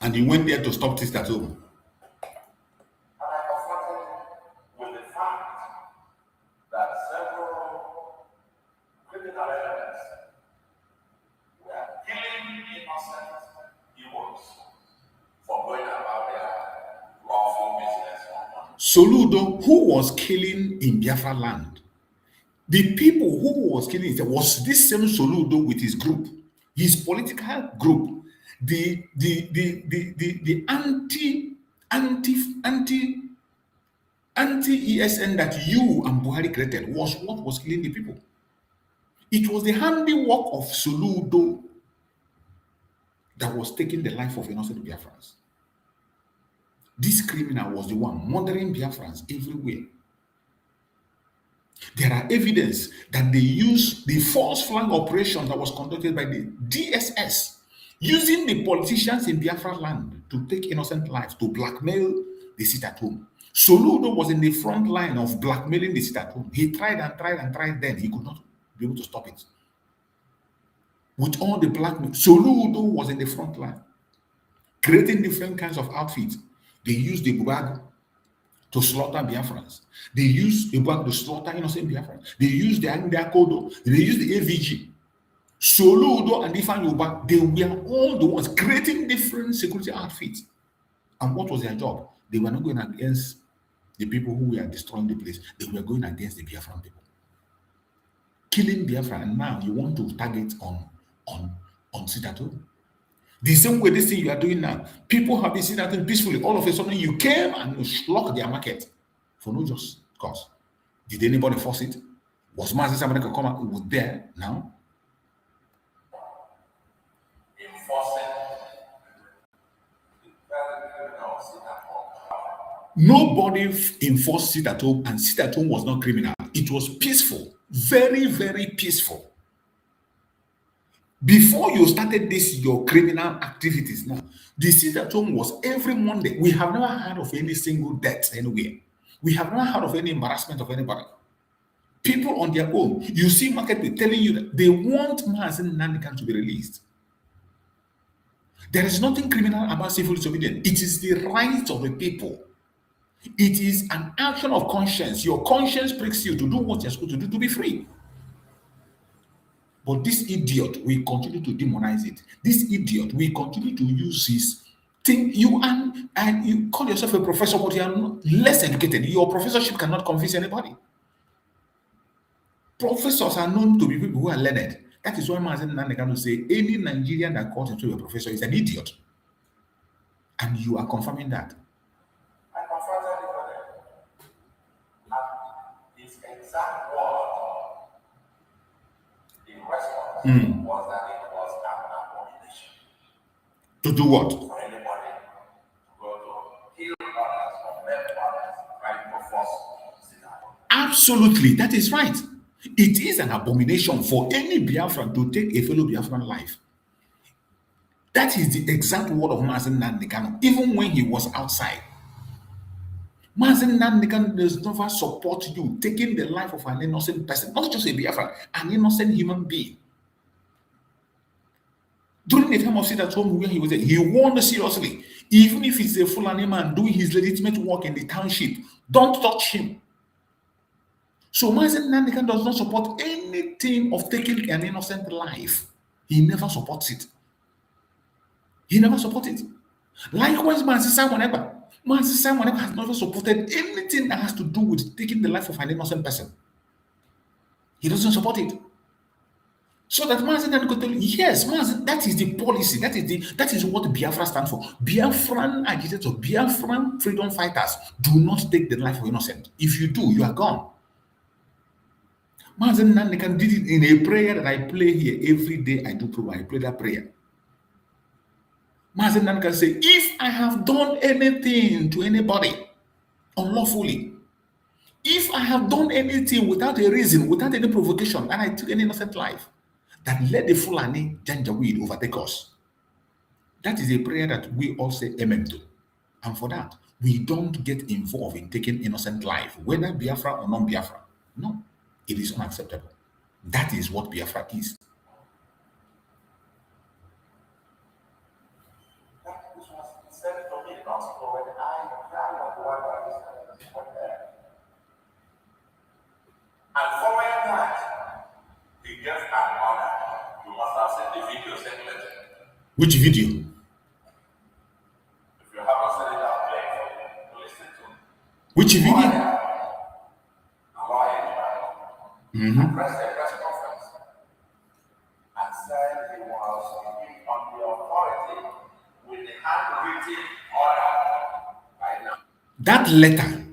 And you went there to stop this at home. And I confronted with the fact that several criminal elements were killing innocent Igbos for going about their lawful business. Soludo, who was killing in Biafra land, the people who was killing was this same Soludo with his group, his political group, the anti-ESN that you and Buhari created was what was killing the people. It was the handiwork of Soludo that was taking the life of innocent Biafrans. This criminal was the one murdering Biafrans everywhere. There are evidence that they used the false flag operation that was conducted by the DSS, using the politicians in Biafra land to take innocent lives, to blackmail the sit at home. Soludo was in the front line of blackmailing the sit at home. He tried and tried and tried, then he could not be able to stop it. With all the blackmail, Soludo was in the front line, creating different kinds of outfits. They used the Bubago to slaughter Biafrans. They used the Bubago to slaughter innocent Biafrans. They used the Andakodo. They used the AVG. Soludo and Ifan Yoba, they were all the ones creating different security outfits. And what was their job? They were not going against the people who were destroying the place. They were going against the Biafran people. Killing Biafra, and now you want to target on Sitato. The same way this thing you are doing now, people have been sitting at home peacefully. All of a sudden, you came and you locked their market for no just cause. Did anybody force it? Was Mazi Nnamdi come out with there now? Nobody enforced sit at home, and sit at home was not criminal. It was peaceful, very, very peaceful. Before you started this, your criminal activities now, the sit at home was every Monday. We have never heard of any single death anywhere. We have never heard of any embarrassment of anybody. People on their own. You see market people telling you that they want Mazi Nnamdi Kanu to be released. There is nothing criminal about civil disobedience. It is the right of the people. It is an action of conscience. Your conscience pricks you to do what you're supposed to do to be free. But this idiot will continue to demonize it. This idiot will continue to use his thing. You and you call yourself a professor, but you are not less educated. Your professorship cannot convince anybody. Professors are known to be people who are learned. That is why Mazi Nnamdi Kanu say any Nigerian that calls himself a professor is an idiot. And you are confirming that. I confronted him with it. And his exact word in response was that it was an abomination. To do what? For anybody to go to kill others or murder others, right? For force scenario. Absolutely, that is right. It is an abomination for any Biafran to take a fellow Biafran life. That is the exact word of Mazi Nnamdi Kanu, even when he was outside. Mazi Nnamdi Kanu does never support you taking the life of an innocent person, not just a Biafran, an innocent human being. During the time of sit at home where he was there, he warned seriously, even if it's a Fulani man doing his legitimate work in the township, don't touch him. So Mazi Nnamdi Kanu does not support anything of taking an innocent life. He never supports it. He never supported it. Likewise, Mazi Nnamdi has never supported anything that has to do with taking the life of an innocent person. He doesn't support it. So that Mazi Nnamdi could tell you, yes, that is the policy. That is what Biafra stands for. Biafran agitators, Biafran freedom fighters do not take the life of innocent. If you do, you are gone. Mazi Nnamdi Kanu did it in a prayer that I play here every day. I play that prayer. Mazi Nnamdi Kanu say, if I have done anything to anybody unlawfully, if I have done anything without a reason, without any provocation, and I took an innocent life, that let the Fulani Janjaweed overtake us. That is a prayer that we all say amen to. And for that, we don't get involved in taking innocent life, whether Biafra or non-Biafra. No, it is unacceptable. That is what Biafra is. And following that, he gave an order. You must have seen the video circulated. Which video? If you haven't seen it, I'll play for you to listen to. Which video? Press a press conference and said he was on the authority with the handwritten order right now. That letter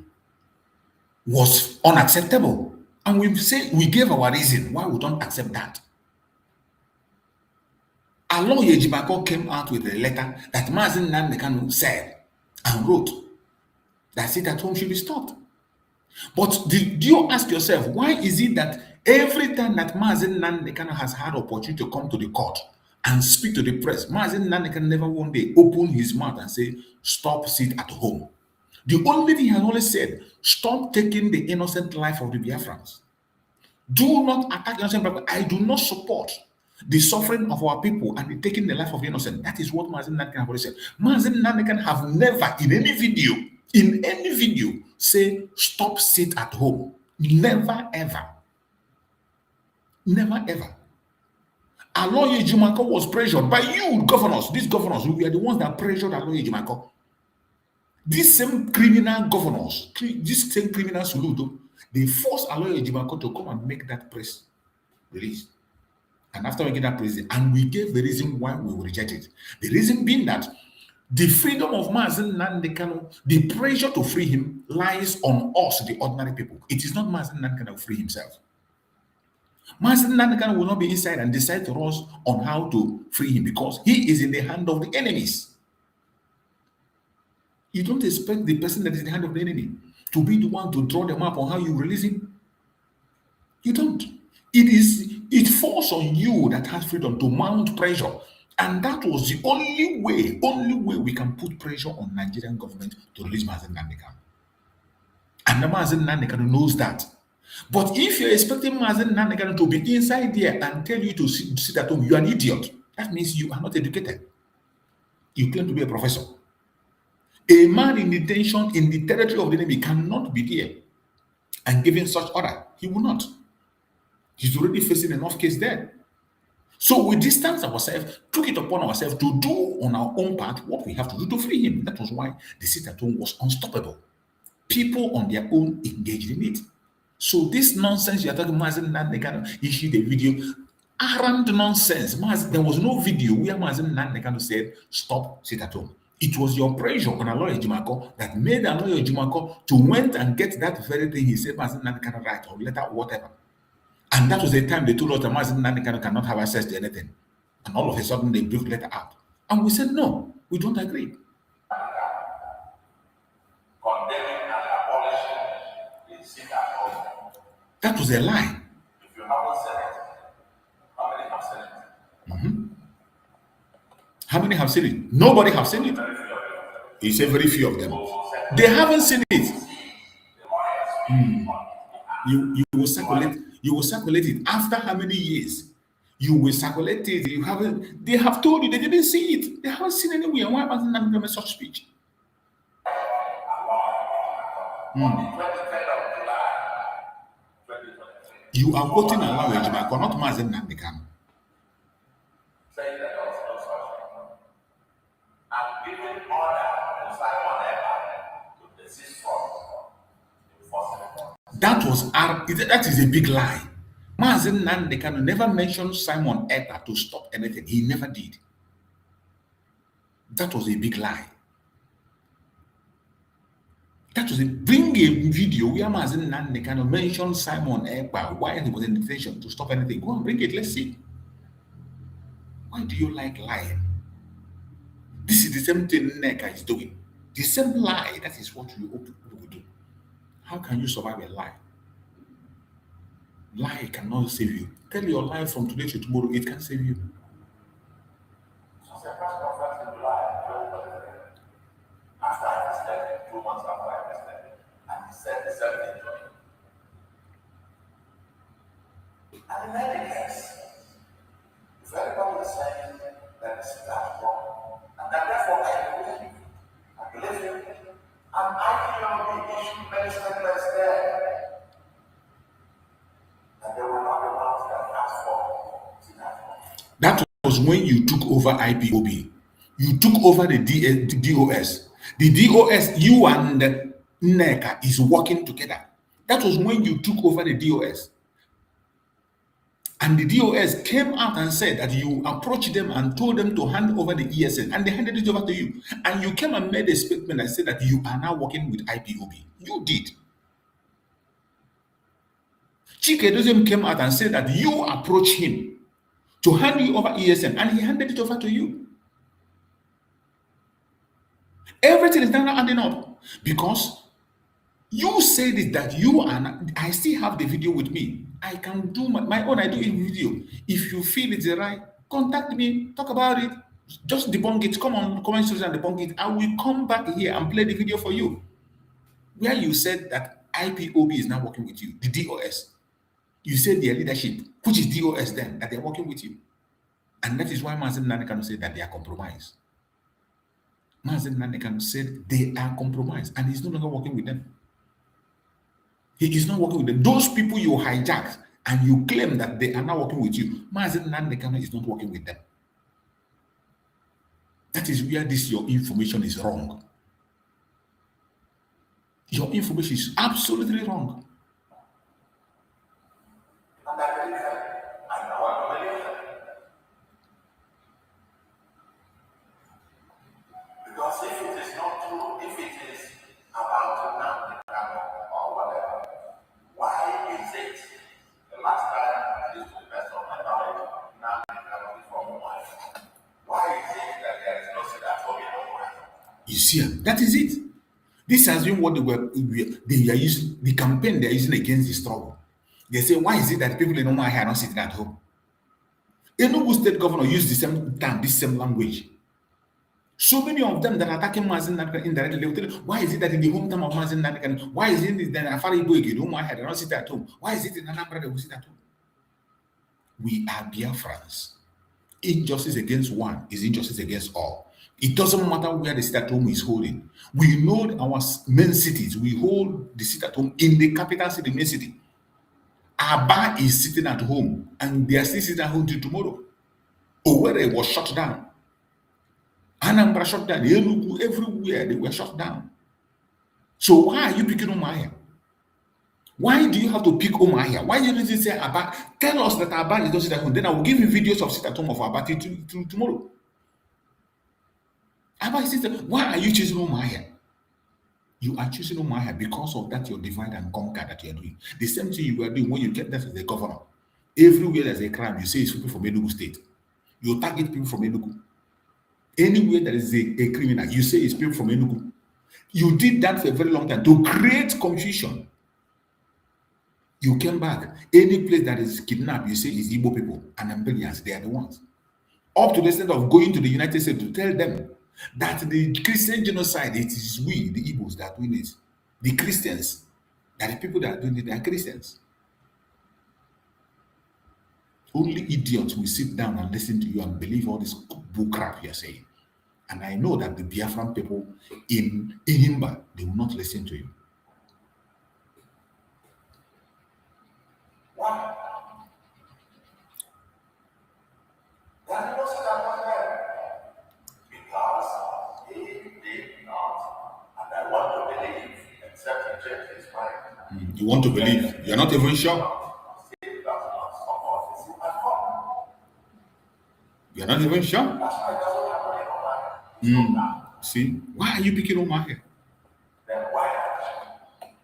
was unacceptable. And we gave our reason why we don't accept that. Aloye Ejimako came out with a letter that Mazi Nnamdi Kanu said and wrote that sit at home should be stopped. But do you ask yourself, why is it that every time that Mazi Nnamdi Kanu has had opportunity to come to the court and speak to the press, Mazi Nnamdi Kanu never one day opened his mouth and say, stop, sit at home. The only thing he has always said, stop taking the innocent life of the Biafrans. Do not attack innocent people. I do not support the suffering of our people and the taking the life of the innocent. That is what Mazi Nnamdi Kanu has always said. Mazi Nnamdi Kanu have never in any video, say, stop, sit at home. Never, ever. Never, ever. Aloye Ejimako was pressured by you, governors. These governors, we are the ones that pressured Aloye Ejimako. These same criminal governors, this same criminal Soludo, they forced Aloye Ejimako to come and make that press release. And after making that press, and we gave the reason why we rejected it. The reason being that the freedom of Mazi Nnamdi Kanu, the pressure to free him lies on us, the ordinary people. It is not Mazi Nnamdi Kanu who free himself. Mazi Nnamdi Kanu will not be inside and decide to us on how to free him because he is in the hand of the enemies. You don't expect the person that is in the hand of the enemy to be the one to draw them up on how you release him. You don't. It falls on you that has freedom to mount pressure. And that was the only way we can put pressure on Nigerian government to release Mazi Nnamdi Kanu. And the Mazi Nnamdi Kanu knows that. But if you're expecting Mazi Nnamdi Kanu to be inside there and tell you to sit at home, you're an idiot. That means you are not educated. You claim to be a professor. A man in detention in the territory of the enemy cannot be there and giving such order. He will not. He's already facing enough case there. So we distanced ourselves, took it upon ourselves to do on our own part what we have to do to free him. That was why the sit at home was unstoppable. People on their own engaged in it. So this nonsense you are talking, Mazi Nnamdi Kanu issued a video, arrant nonsense. There was no video where Mazi Nnamdi Kanu said, stop, sit at home. It was your pressure on Aloy Ejimako that made Aloy Ejimako to went and get that very thing he said Mazi Nnamdi Kanu right or letter whatever. And that was the time they told us that Mazi Nnamdi Kanu cannot have access to anything. And all of a sudden they broke letter out. And we said, no, we don't agree. Condemning and abolishing the sit-at-home. That was a lie. If you haven't said it, how many have said it? How many have seen it? Nobody have seen it. He said very few of them. They haven't seen it. You will circulate. You will circulate it after how many years? You will circulate it. You haven't. They have told you they didn't see it. They haven't seen anywhere. Why wasn't that such speech? You are quoting Aloy Ejimako, not Mazi Nnamdi Kanu. Saying that there was no such thing. And giving order to Simon Ekpa to desist from enforcing it. That is a big lie. Mazi Nnamdi Kanu never mentioned Simon Ekpa to stop anything. He never did. That was a big lie. That was bring a video where Mazi Nnamdi Kanu mentioned Simon Ekpa while he was in detention to stop anything. Go and bring it. Let's see. Why do you like lying? This is the same thing Nneka is doing. The same lie. That is what we hope people will do. How can you survive a lie? Lie cannot save you. Tell your lie from today to tomorrow. It can save you. So the press conference in July, after I tested, 2 months after I tested, and he said the same thing to me. And in any case, if everybody is saying that this is wrong, and that therefore I believe him, and I can be issued many statements there, that they will not be ones that ask for sit-at-home. That was when you took over IPOB. You took over the DOS. The DOS, you and Nneka is working together. That was when you took over the DOS. And the DOS came out and said that you approached them and told them to hand over the ESN, and they handed it over to you. And you came and made a statement and said that you are now working with IPOB. You did. Chike Dozem came out and said that you approached him to hand you over ESN, and he handed it over to you. Everything is now adding up because you said it that you are not, I still have the video with me. I can do my own, I do a video. If you feel it's right, contact me, talk about it, just debunk it. Come on, comment section and debunk it. I will come back here and play the video for you. Where you said that IPOB is now working with you, the DOS. You said their leadership, which is DOS then, that they're working with you. And that is why Mazi Nnamdi Kanu said that they are compromised. Mazi Nnamdi Kanu said they are compromised and he's no longer working with them. He is not working with them. Those people you hijacked and you claim that they are not working with you, Mazi Nnamdi Kanu is not working with them. That is where your information is wrong. Your information is absolutely wrong. And I believe them. I know I believe them. Because if it is not true, if it is about Nnamdi Kanu or whatever, why is it the last time, at least to the best of my knowledge, Nnamdi Kanu is from Hawaii? Why is it that there is no sit-at-home in Hawaii? You see, that is it. This has been what they are using, the campaign they are using against the struggle. They say, why is it that people in Hawaii are not sitting at home? Enugu state governor used the same term, this same language. So many of them that are attacking Mazi Nnamdi Kanu indirectly, they will tell you, why is it that in the hometown of Mazi Nnamdi Kanu, why is it that Afar Igbo Biafrans they not sit at home? Why is it in Anambra they will sit at home? We are Biafrans. Injustice against one is injustice against all. It doesn't matter where the sit-at-home is holding. We know our main cities. We hold the sit-at-home in the capital city, main city. Aba is sitting at home, and they are still sitting at home till tomorrow. Owerri was shut down. Anambra shut down. Enugu, everywhere they were shut down. So why are you picking Umuahia? Why do you have to pick Umuahia? Why didn't you say Aba? Tell us that Aba is not sit at home. Then I will give you videos of sit at home of Aba till tomorrow. Abba sister, why are you choosing Umahia? You are choosing Umahia because of that your divide and conquer that you are doing. The same thing you were doing when you get that as the governor. Everywhere there's a crime, you say it's people from Enugu State. You target people from Enugu. Anywhere there is a criminal, you say it's people from Enugu. You did that for a very long time to create confusion. You came back. Any place that is kidnapped, you say it's Igbo people and Ambelians, they are the ones. Up to the extent of going to the United States to tell them that the Christian genocide, it is we, the Igbos, that are doing it. The Christians, that the people that are doing it, they are Christians. Only idiots will sit down and listen to you and believe all this bull crap you're saying. And I know that the Biafran people in Himba, they will not listen to you. Why? Because he did not, and I want to believe, except he changed his mind. You want to believe? You're not even sure? You're not even sure? See? Why are you picking Umahia?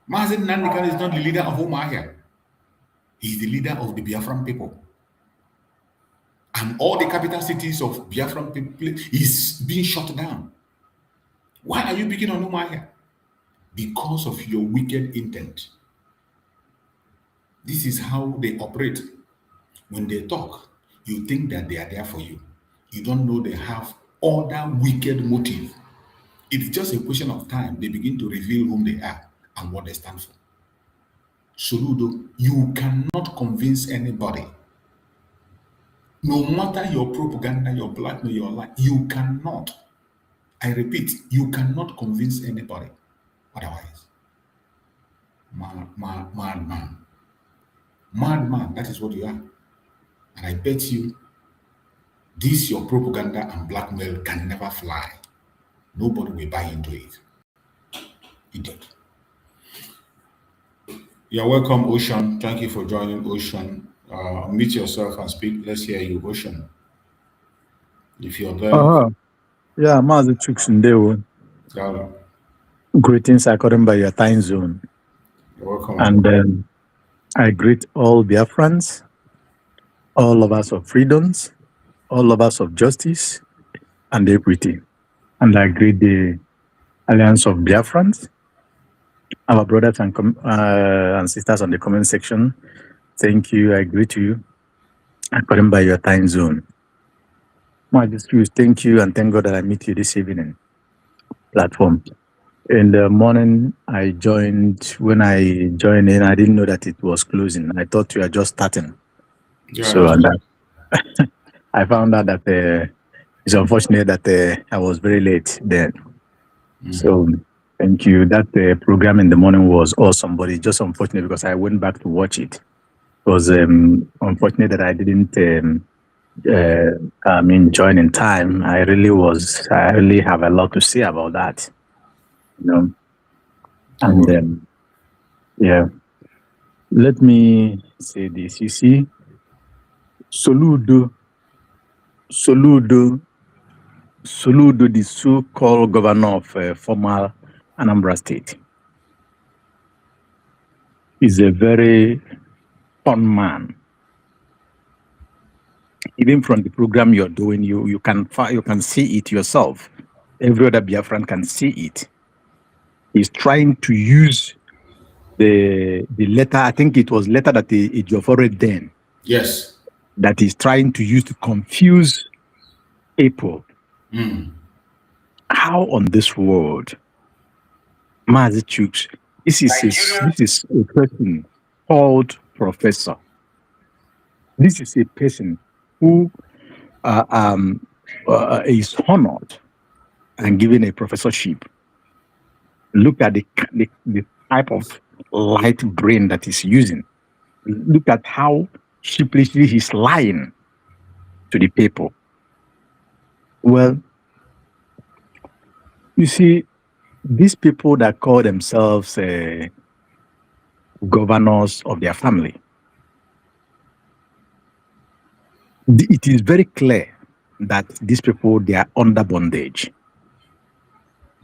Mazi Nnamdi Kanu is not the leader of Umahia. He's the leader of the Biafran people. And all the capital cities of Biafran people is being shut down. Why are you picking on Umahia? Because of your wicked intent. This is how they operate. When they talk, you think that they are there for you. You don't know they have other wicked motive. It's just a question of time. They begin to reveal whom they are and what they stand for. Soludo, you cannot convince anybody. No matter your propaganda, your blackmail, your lie, you cannot. I repeat, you cannot convince anybody. Otherwise, madman. Madman, that is what you are. And I bet you, this your propaganda and blackmail can never fly. Nobody will buy into it. Idiot. You're welcome, Ocean. Thank you for joining, Ocean. Meet yourself and speak. Let's hear you, Ocean. If you're there. Yeah, Mazi Nnamdi Kanu. Greetings according by your time zone. You're welcome. And I greet all Biafrans, all lovers of freedoms, all lovers of justice and equity. And I greet the Alliance of Biafrans, our brothers and sisters on the comment section. Thank you. I greet you according by your time zone. Thank you and thank God that I meet you this evening platform. In the morning, I joined. When I joined in, I didn't know that it was closing. I thought you were just starting. Yeah, so I found out that it's unfortunate that I was very late then. So thank you. That program in the morning was awesome, but it's just unfortunate because I went back to watch it. It was unfortunate that I didn't join in time. I really have a lot to say about that. You know, and yeah, let me say this. You see, Soludo, the so-called governor of former Anambra State, is a very fun man. Even from the program you're doing, you can see it yourself. Every other Biafran can see it. He's trying to use the letter. I think it was letter that Ejiofor read then. Yes. That he's trying to use to confuse people. How on this world, Mazi Chuks, this is a person called professor. This is a person who is honored and given a professorship. Look at the type of light brain that he's using. Look at how sheepishly he's lying to the people. Well, you see, these people that call themselves governors of their family, it is very clear that these people, they are under bondage.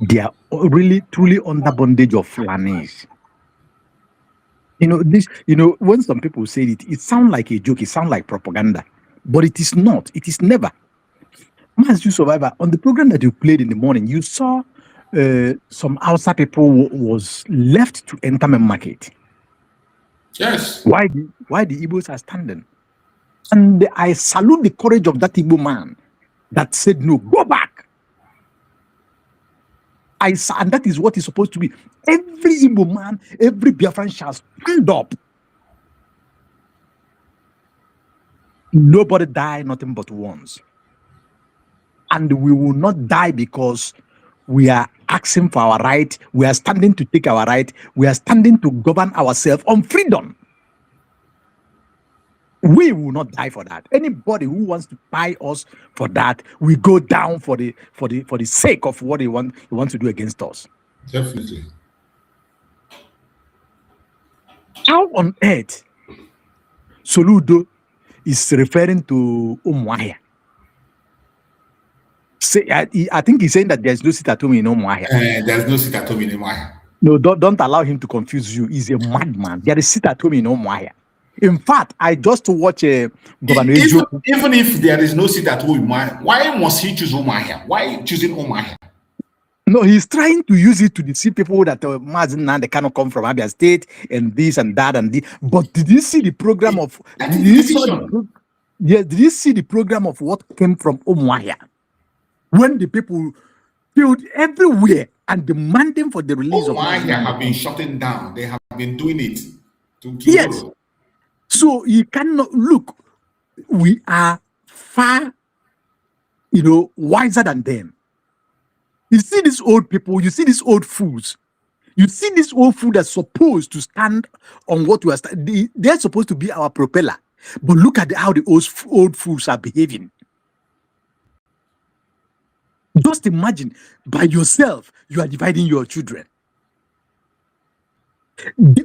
They are really, truly under bondage of Fulanis. You know, this, you know, when some people say it, it sounds like a joke, it sounds like propaganda, but it is not. It is never. Mazi Survivor, on the program that you played in the morning, you saw some outside people was left to enter the market. Yes. Why the Igbos are standing? And I salute the courage of that Igbo man that said, no, go back. And that is what is supposed to be. Every Igbo man, every Biafran shall stand up. Nobody die, nothing but once. And we will not die because we are asking for our right. We are standing to take our right. We are standing to govern ourselves on freedom. We will not die for that. Anybody who wants to buy us for that, we go down for the sake of what they want to do against us. Definitely. How on earth Soludo is referring to Umuahia? I think he's saying that there's no sit at home in Umuahia. There's no sit at home in Umuahia. No, don't allow him to confuse you. He's a madman. There is sit at home in Umuahia. In fact, I just watch Governor even if there is no seat at home, why must he choose Umuahia? Why choosing Umuahia? No, he's trying to use it to deceive people that Mazi Nnamdi Kanu come from Abia State and this and that and this. But did you see the program of? Did you see the program of what came from Umuahia? When the people killed everywhere and demanding for the release of Umuahia have been shutting down. They have been doing it to kill. Yes. So you cannot look. We are far, wiser than them. You see these old people. You see these old fools. You see this old fool that's supposed to stand on what we are. They're supposed to be our propeller. But look at how the old fools are behaving. Just imagine, by yourself, you are dividing your children.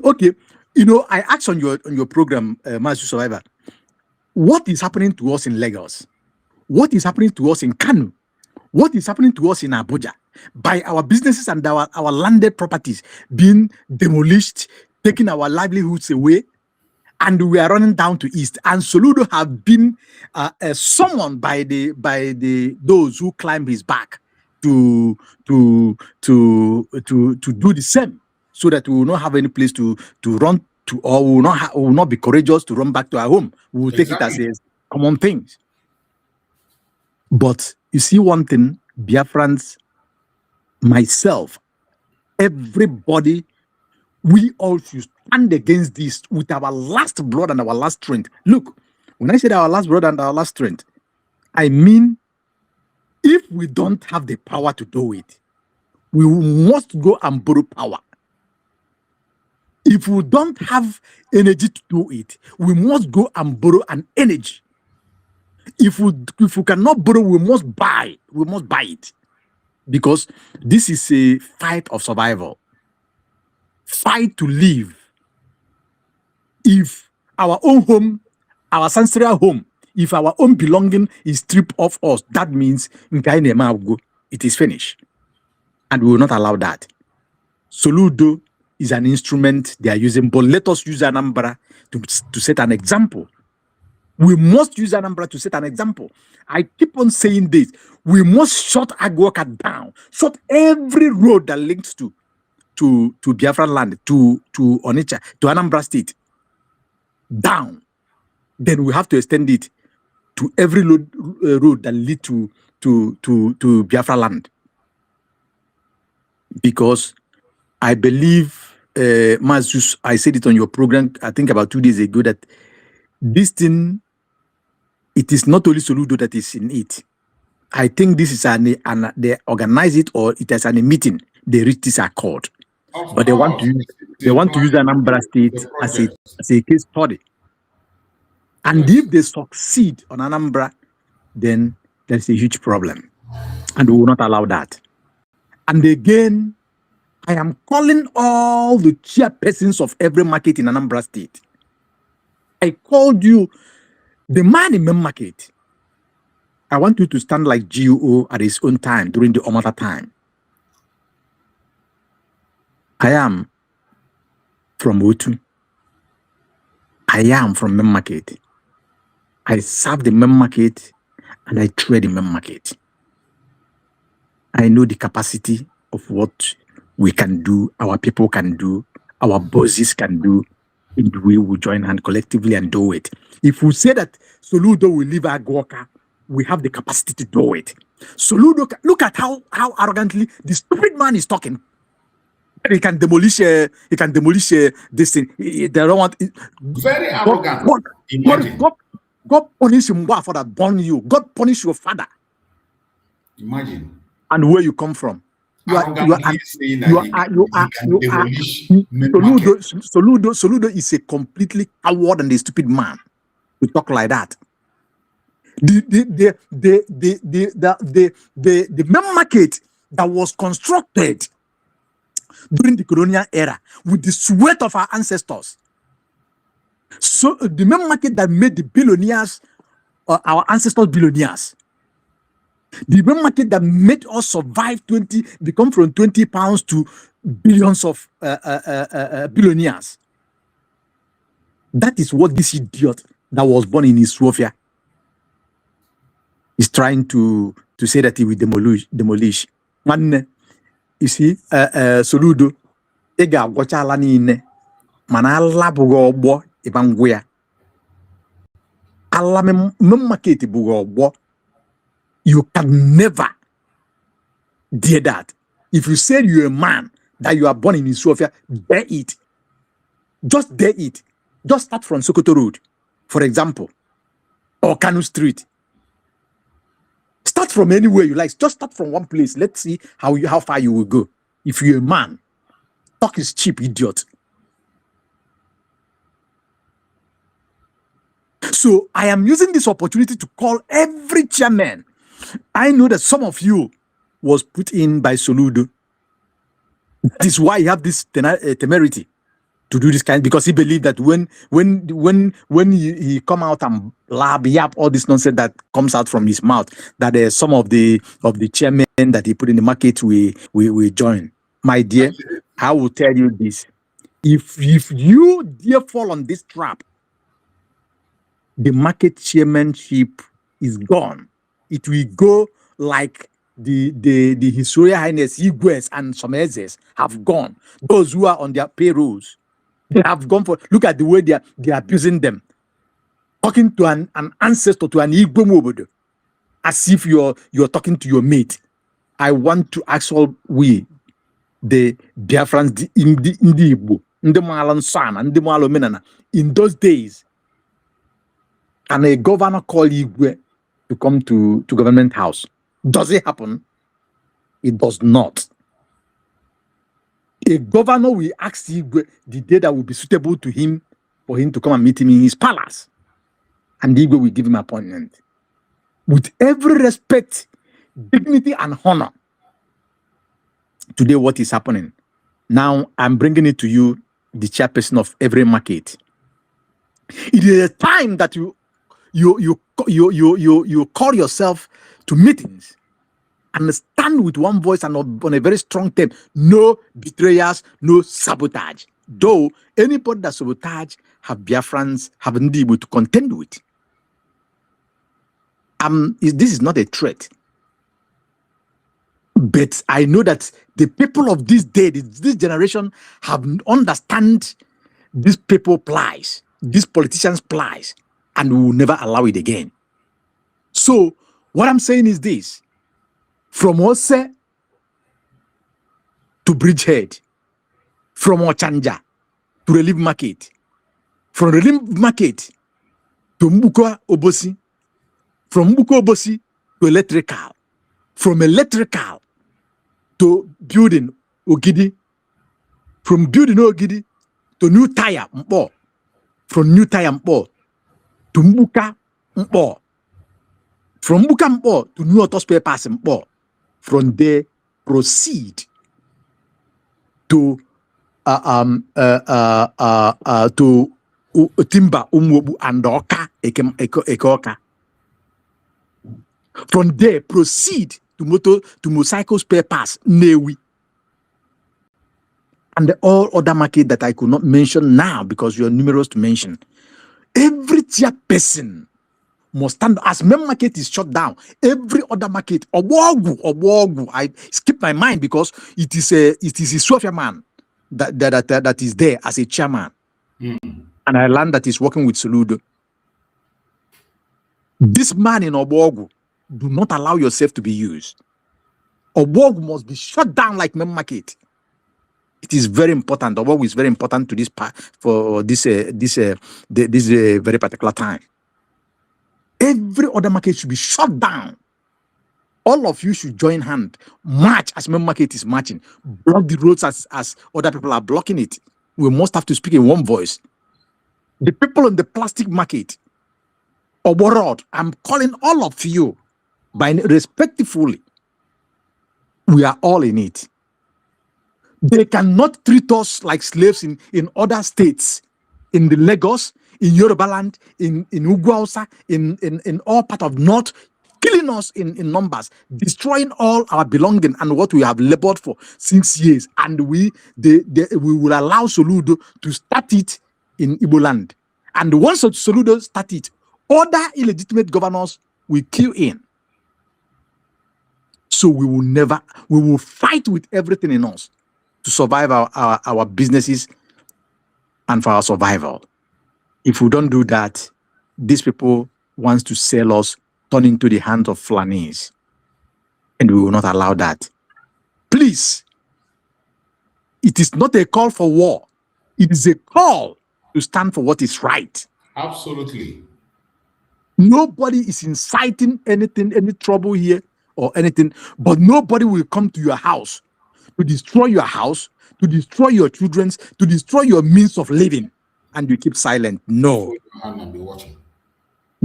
Okay. I asked on your program, Mazi Survivor, what is happening to us in Lagos? What is happening to us in Kanu? What is happening to us in Abuja? By our businesses and our landed properties being demolished, taking our livelihoods away, and we are running down to East. And Soludo have been summoned by those who climb his back to do the same. So that we will not have any place to run to, or we will not be courageous to run back to our home. We will take it as a common thing. But you see one thing, Biafrans, myself, everybody, we all should stand against this with our last blood and our last strength. Look, when I said our last blood and our last strength, I mean, if we don't have the power to do it, we must go and borrow power. If we don't have energy to do it, we must go and borrow an energy. If we cannot borrow, we must buy. We must buy it. Because this is a fight of survival. Fight to live. If our own home, our ancestral home, if our own belonging is stripped off us, that means it is finished. And we will not allow that. Soludo is an instrument they are using, but let us use Anambra to set an example. We must use Anambra to set an example. I keep on saying this. We must shut Agwoka down. Shut every road that links to Biafran land, to Onitsha, to Anambra State down. Then we have to extend it to every road that lead to Biafra land. Because I believe, Mazus, I said it on your program, I think about 2 days ago, that this thing, it is not only Soludo that is in it. I think this is they organize it, or it is a meeting. They reach this accord, but they want to use Anambra State as a case study. And if they succeed on Anambra, then there's a huge problem, and we will not allow that. And again, I am calling all the chairpersons of every market in Anambra State. I called you, the man in the market. I want you to stand like GUO at his own time during the Omata time. I am from Otu. I am from main market. I serve the main market and I trade the main market. I know the capacity of what we can do, our people can do, our bosses can do, and we will join hand collectively and do it. If we say that Soludo will leave Agwoka, we have the capacity to do it. Soludo, look at how arrogantly the stupid man is talking. He can demolish this thing. They don't want it. Very arrogant. God punish him for that born you. God punish your father. Imagine. And where you come from. Soludo is a completely coward and a stupid man to talk like that. The main market that was constructed during the colonial era with the sweat of our ancestors. So the main market that made the billionaires, our ancestors billionaires. The main market that made us survive become from 20 pounds to billions of billionaires. That is what this idiot that was born in Ethiopia is trying to say that he will demolish. Man, you see, Soludo, ega gwachala niile, mana ala bugo ogbo ibangwea. Ala main market bugo ogbo. You can never dare that. If you say you're a man, that you are born in Ethiopia, dare it. Just dare it. Just start from Sokoto Road, for example, or Kanu Street. Start from anywhere you like. Just start from one place. Let's see how far you will go. If you're a man, talk is cheap, idiot. So I am using this opportunity to call every chairman. I know that some of you was put in by Soludo. That is why he have this temerity to do this kind, because he believed that when he come out and yap all this nonsense that comes out from his mouth, that some of the chairmen that he put in the market we join. My dear, I will tell you this: if you dare fall on this trap, the market chairmanship is gone. It will go like the His Royal Highness Igwes and Somezes have gone. Those who are on their payrolls, they have gone for. Look at the way they are abusing them, talking to an ancestor, to an Igbo Mobodo, as if you're talking to your mate. I want to ask all we, the Biafrans, the Igbo, the Malan Sana, and the Malo Menana, in those days, and a governor called Igwe to come to government house. Does it happen? It does not. A governor will ask Igwe the day that will be suitable to him for him to come and meet him in his palace. And Igwe will give him appointment. With every respect, dignity, and honor. Today, what is happening? Now, I'm bringing it to you, the chairperson of every market. It is a time that you call yourself to meetings and stand with one voice and on a very strong term. No betrayals, no sabotage. Though anybody that sabotage have Biafrans haven't been able to contend with. This is not a threat. But I know that the people of this day, this generation, have understand these people plies, these politicians plies, and we will never allow it again. So what I'm saying is this: from Ose to Bridgehead, from Ochanja to Relief Market, from Relief Market to Mbuko Obosi, from Mbuko Obosi to Electrical, from Electrical to Building Ogidi, from Building Ogidi to New Tire Mpo, from New Tire Mpo to Mbuka Mpo, from Mbuka Mpo to New Auto Spare Parts Mpo. From there, proceed to Timba Umwobu and Oka Ekoka. From there, proceed to motorcycle spare parts Newi. and all other market that I could not mention now because you are numerous to mention. Every chairperson must stand as main market is shut down. Every other market, Obogu, I skip my mind because it is a Sophia man that is there as a chairman. And I learned that he's working with Soludo. This man in Obogu, do not allow yourself to be used. Obogu must be shut down like main market. It is very important. Obogu is very important to this part for this very particular time. Every other market should be shut down. All of you should join hand, march as main market is marching, block the roads as other people are blocking it. We must have to speak in one voice. The people in the plastic market, Oborod, I'm calling all of you by respectfully. We are all in it. They cannot treat us like slaves in other states, in the Lagos, in Yoruba land, in Ugwausa, in all part of North, killing us in numbers, destroying all our belonging and what we have labored for 6 years. And we will allow Soludo to start it in Igbo land. And once Soludo start it, other illegitimate governors will queue in. So we will fight with everything in us to survive our businesses and for our survival. If we don't do that, these people want to sell us, turn into the hands of Fulanis. And we will not allow that. Please, it is not a call for war. It is a call to stand for what is right. Absolutely. Nobody is inciting anything, any trouble here or anything, but nobody will come to your house to destroy your house, to destroy your children's, to destroy your means of living, and you keep silent. No.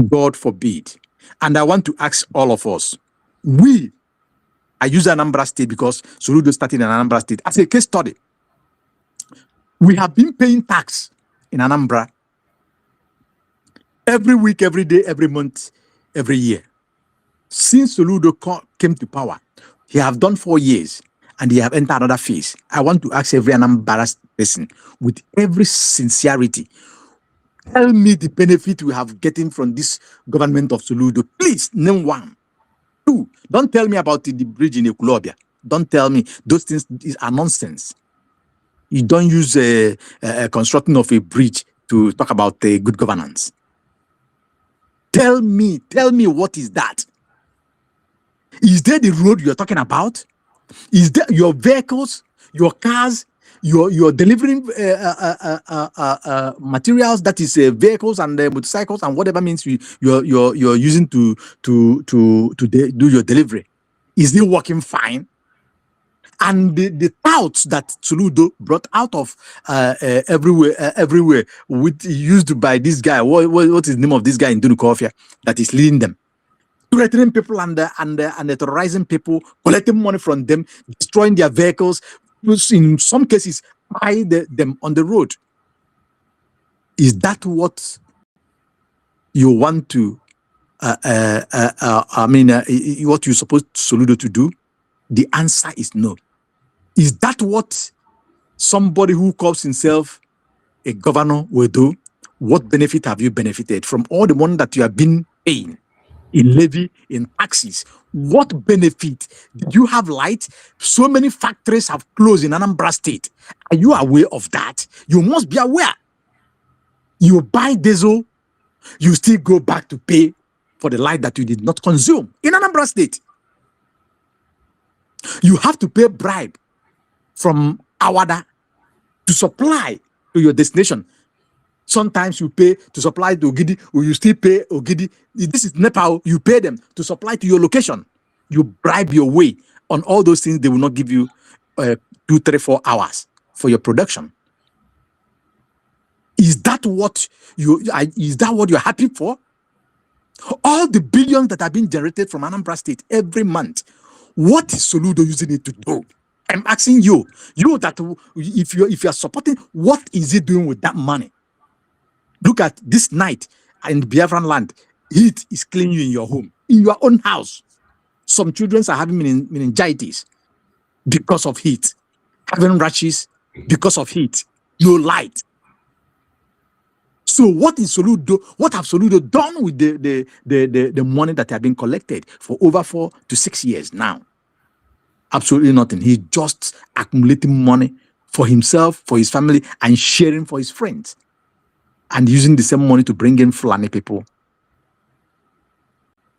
God forbid. And I want to ask all of us, I use Anambra State because Soludo started in Anambra State as a case study. We have been paying tax in Anambra every week, every day, every month, every year. Since Soludo came to power, he have done 4 years and he have entered another phase. I want to ask every Anambra person with every sincerity, tell me the benefit we have getting from this government of Soludo. Please, name one. 2, don't tell me about the bridge in Ekulobia. Don't tell me. Those things are nonsense. You don't use a constructing of a bridge to talk about good governance. Tell me what is that? Is there the road you're talking about? Is there your vehicles, your cars, you're delivering materials, that is vehicles and motorcycles and whatever means you're using to do your delivery? Is it working fine? And the touts that Soludo brought out of everywhere with used by this guy, what is the name of this guy in Dunukofia that is leading them? Threatening people and terrorizing people, collecting money from them, destroying their vehicles, in some cases, buy them on the road. Is that what you want to, what you're supposed Soludo to do? The answer is no. Is that what somebody who calls himself a governor will do? What benefit have you benefited from all the money that you have been paying in levy, in taxes? What benefit? Did you have light? So many factories have closed in Anambra State. Are you aware of that? You must be aware. You buy diesel, you still go back to pay for the light that you did not consume in Anambra State. You have to pay bribe from Awada to supply to your destination. Sometimes you pay to supply to Ogidi, or you still pay Ogidi. This is Nepal, you pay them to supply to your location. You bribe your way on all those things. They will not give you 2, 3, 4 hours for your production. Is that what you're happy for? All the billions that are being generated from Anambra State every month, what is Soludo using it to do? I'm asking you that if you are supporting, what is it doing with that money? Look at this night in Biafran land. Heat is killing you in your home, in your own house. Some children are having meningitis because of heat, having rashes, because of heat, no light. So what have Soludo done with the money that have been collected for over 4 to 6 years now? Absolutely nothing. He's just accumulating money for himself, for his family, and sharing for his friends. And using the same money to bring in Fulani people,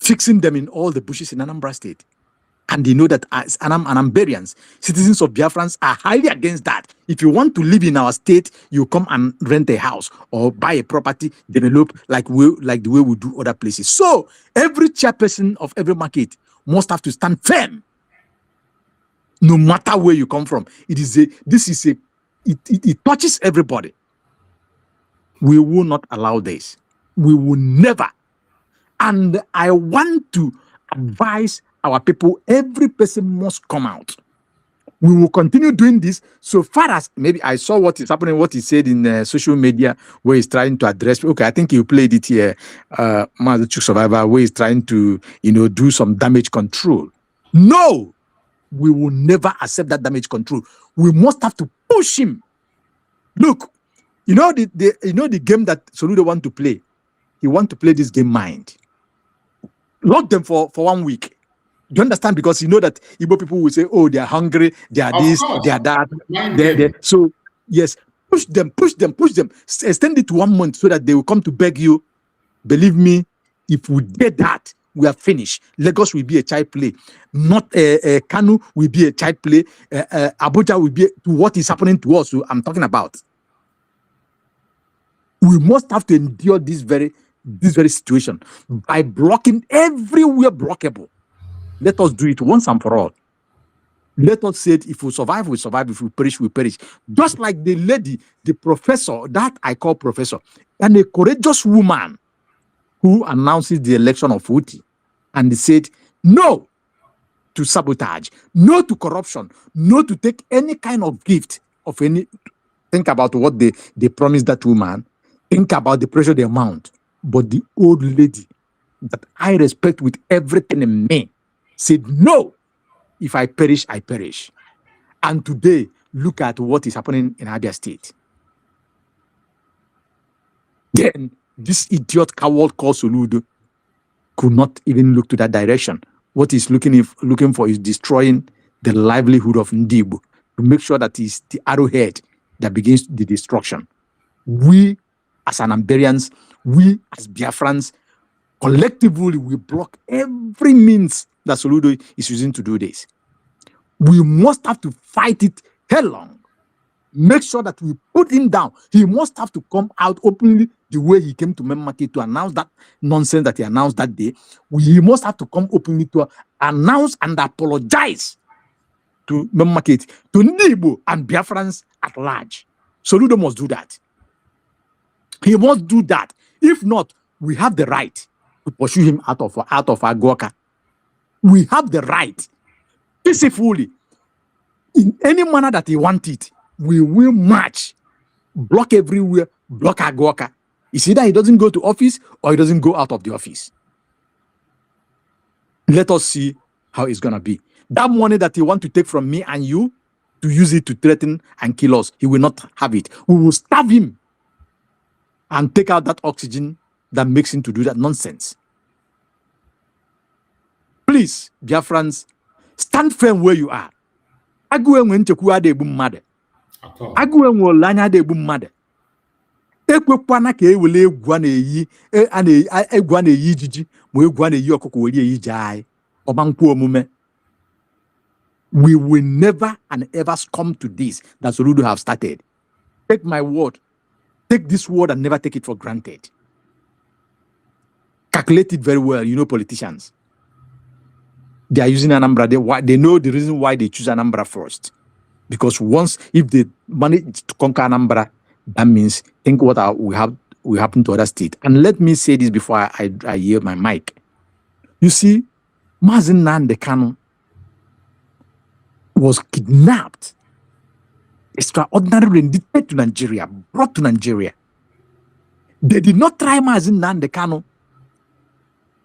fixing them in all the bushes in Anambra State. And they know that as Anambarians, citizens of Biafrans are highly against that. If you want to live in our state, you come and rent a house or buy a property, develop like the way we do other places. So every chairperson of every market must have to stand firm, no matter where you come from. It touches everybody. We will not allow this. We will never. And I want to advise our people, every person must come out. We will continue doing this so far as maybe I saw what is happening, what he said in social media, where he's trying to address. Okay, I think you played it here, Mazi Chuk Survivor, where he's trying to, do some damage control. No, we will never accept that damage control. We must have to push him. Look, the game that Soludo want to play. He want to play this game mind. Lock them for 1 week. Do you understand? Because you know that Igbo people will say, oh, they are hungry, they are this, they are that. So, yes, push them. Extend it to 1 month so that they will come to beg you. Believe me, if we get that, we are finished. Lagos will be a child play. Not Kanu will be a child play. Abuja will be to what is happening to us. So I'm talking about. We must have to endure this very situation by blocking everywhere blockable. Let us do it once and for all. Let us say it, if we survive, we survive. If we perish, we perish. Just like the lady, the professor, that I call professor, and a courageous woman who announces the election of Uti and said no to sabotage, no to corruption, no to take any kind of gift of any. Think about what they promised that woman. Think about the pressure they mount. But the old lady that I respect with everything in me said, no, if I perish, I perish. And today, look at what is happening in Abia State. Then, this idiot coward called Soludo could not even look to that direction. What he's looking for is destroying the livelihood of Ndibo to make sure that it's the arrowhead that begins the destruction. We, as Anambarians, we, as Biafrans, collectively, we block every means that Soludo is using to do this. We must have to fight it headlong. Make sure that we put him down. He must have to come out openly the way he came to Main Market to announce that nonsense that he announced that day. He must have to come openly to announce and apologize to Main Market, to Ndibo and Biafrans at large. Soludo must do that. He must do that. If not, we have the right to pursue him out of Agoka. We have the right, peacefully, in any manner that he wants it. We will march, block everywhere, block Agoka. It's either he doesn't go to office or he doesn't go out of the office. Let us see how it's going to be. That money that he wants to take from me and you to use it to threaten and kill us, he will not have it. We will stab him and take out that oxygen that makes him to do that nonsense. Please, Biafrans, stand firm where you are. Ekwekwana ka ewele egwu na-eyi egwu na-eyi ijiji ma egwu na-eyi ọkụkọ were eyi jai ọbankwu omume. We will never and ever come to this that Soludo have started. Take my word. Take this word and never take it for granted. Calculate it very well. You know politicians. They are using Anambra. They know the reason why they choose Anambra first. Because once, if they manage to conquer Anambra, that means think what will happen to other states. And let me say this before I yield my mic. You see, Mazi Nnamdi Kanu was kidnapped, extraordinarily rendited to Nigeria, brought to Nigeria. They did not try Mazi Nnamdi Kanu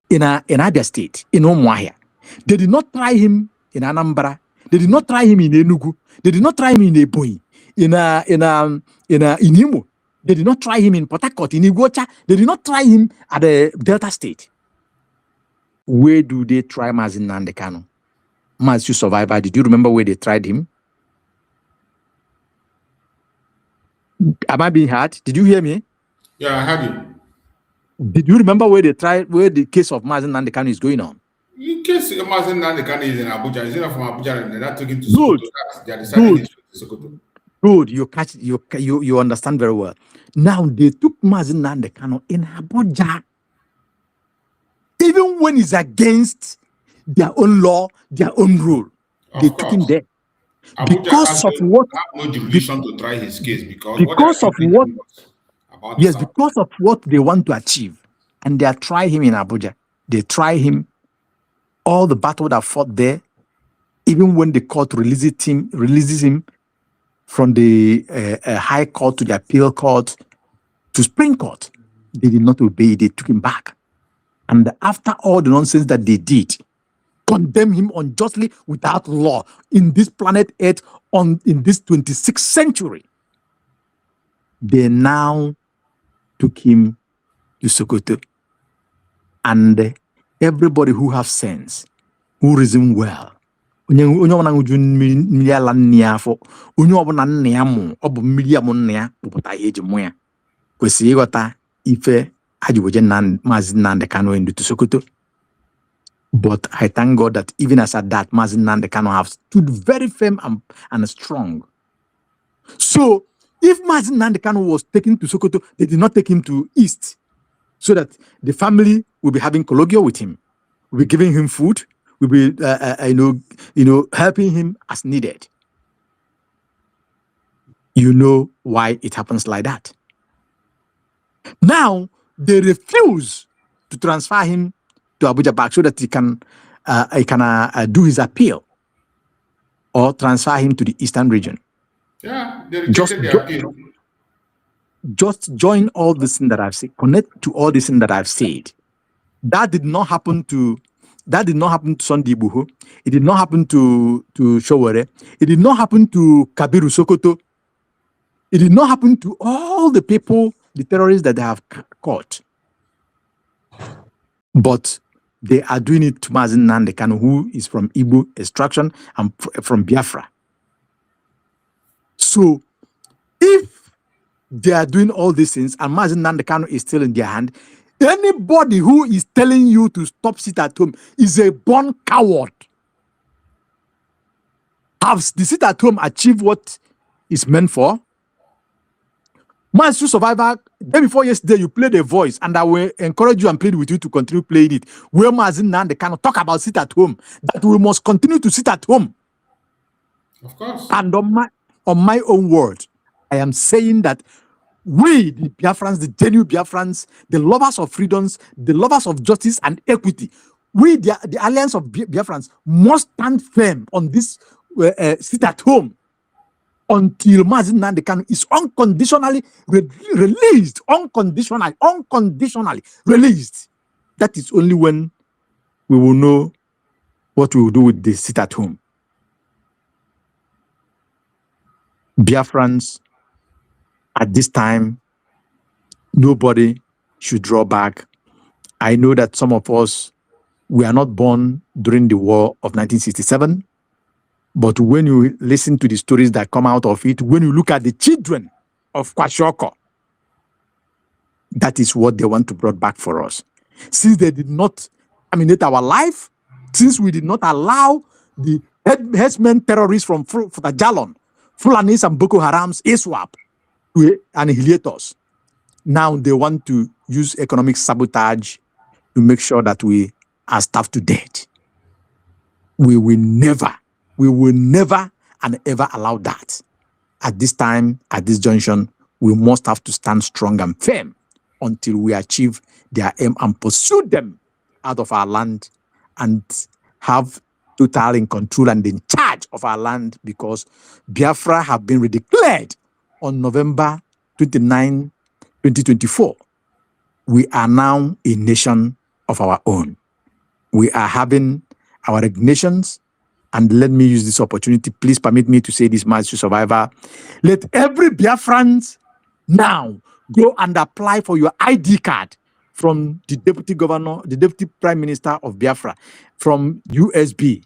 in Abia State, in Umuahia. They did not try him in Anambra. They did not try him in Enugu. They did not try him in Ebonyi. in Imo. They did not try him in Port Harcourt, in Iguacha. They did not try him at the Delta State. Where do they try Mazi Nnamdi Kanu? Mazi survivor, did you remember where they tried him? Am I being heard? Did you hear me? Yeah, I heard you. Did you remember where they tried, where the case of Mazi Nnamdi Kanu is going on? In case Mazi Nnamdi Kanu is in Abuja, is it not from Abuja and they're not taking to Good. Sokoto? They are deciding to Sokoto. Good, you understand very well. Now they took Mazi Nnamdi Kanu in Abuja, even when it's against their own law, their own rule. They took him there. Abuja Because of what? Have no jurisdiction to try his case because because of what they want to achieve, and they are trying him in Abuja. They try him. All the battle that fought there, even when the court releases him from the High Court to the Appeal Court to Supreme Court, they did not obey. They took him back, and after all the nonsense that they did, condemn him unjustly without law in this planet Earth in this 26th century. They now took him to Sokoto, and everybody who have sense, who reason well, onye ọbụla ṅụju mmiri ala nne ya afọ, onye ọbụla nne ya mụ, ọ bụ mmiri ya mụ nne ya kpụpụta ihe eji mụ ya, kwesịrị ịghọta ife ajiboje Mazi Nnamdi Kanu into Sokoto. But I thank God that even as at that, Mazi Nnamdi Kanu have stood very firm and strong. So, if Mazi Nnamdi Kanu was taken to Sokoto, they did not take him to East, so that the family will be having colloquial with him, will be giving him food, will be helping him as needed. You know why it happens like that. Now they refuse to transfer him to Abuja back so that he can do his appeal, or transfer him to the Eastern region. Yeah, they rejected the appeal. Just join all this thing that I've said, connect to all this thing that I've said. That did not happen to Sunday Igboho. It did not happen to Showore. It did not happen to Kabiru Sokoto. It did not happen to all the people, the terrorists that they have caught. But they are doing it to Mazi Nnamdi Kanu, who is from Igbo extraction and from Biafra. So, if they are doing all these things and Mazi Nnamdi Kanu is still in their hand, anybody who is telling you to stop sit at home is a born coward. Has the sit at home achieved what it's meant for? Mazi survivor, day before yesterday, you played a voice, and I will encourage you and plead with you to continue playing it. Where Mazi Nnamdi Kanu talk about sit at home, that we must continue to sit at home. Of course. And on my own word, I am saying that we, the Biafrans, the genuine Biafrans, the lovers of freedoms, the lovers of justice and equity, we, the alliance of Biafrans, must stand firm on this sit at home until Mazi Nnamdi Kanu is unconditionally released. Unconditionally released. That is only when we will know what we will do with the sit at home. Biafrans, at this time, nobody should draw back. I know that some of us, we are not born during the war of 1967. But when you listen to the stories that come out of it, when you look at the children of Kwashoko, that is what they want to bring back for us. Since they did not terminate our life, since we did not allow the headsmen terrorists from Futajalon, Fulanis and Boko Haram's ISWAP to annihilate us, now they want to use economic sabotage to make sure that we are starved to death. We will never and ever allow that. At this time, at this junction, we must have to stand strong and firm until we achieve their aim and pursue them out of our land and have total in control and in charge of our land, because Biafra have been redeclared on November 29, 2024. We are now a nation of our own. We are having our recognitions And let me use this opportunity. Please permit me to say this, Mazi Survivor. Let every Biafran now go and apply for your ID card from the deputy governor, the deputy prime minister of Biafra, from USB.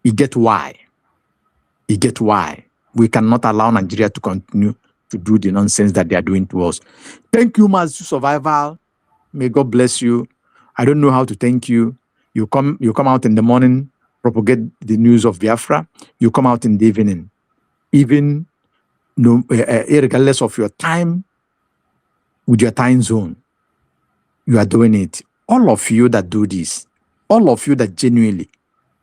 You get why. You get why. We cannot allow Nigeria to continue to do the nonsense that they are doing to us. Thank you, Mazi Survival. May God bless you. I don't know how to thank you. You come out in the morning, propagate the news of Biafra. You come out in the evening. Even regardless of your time, with your time zone, you are doing it. All of you that do this, all of you that genuinely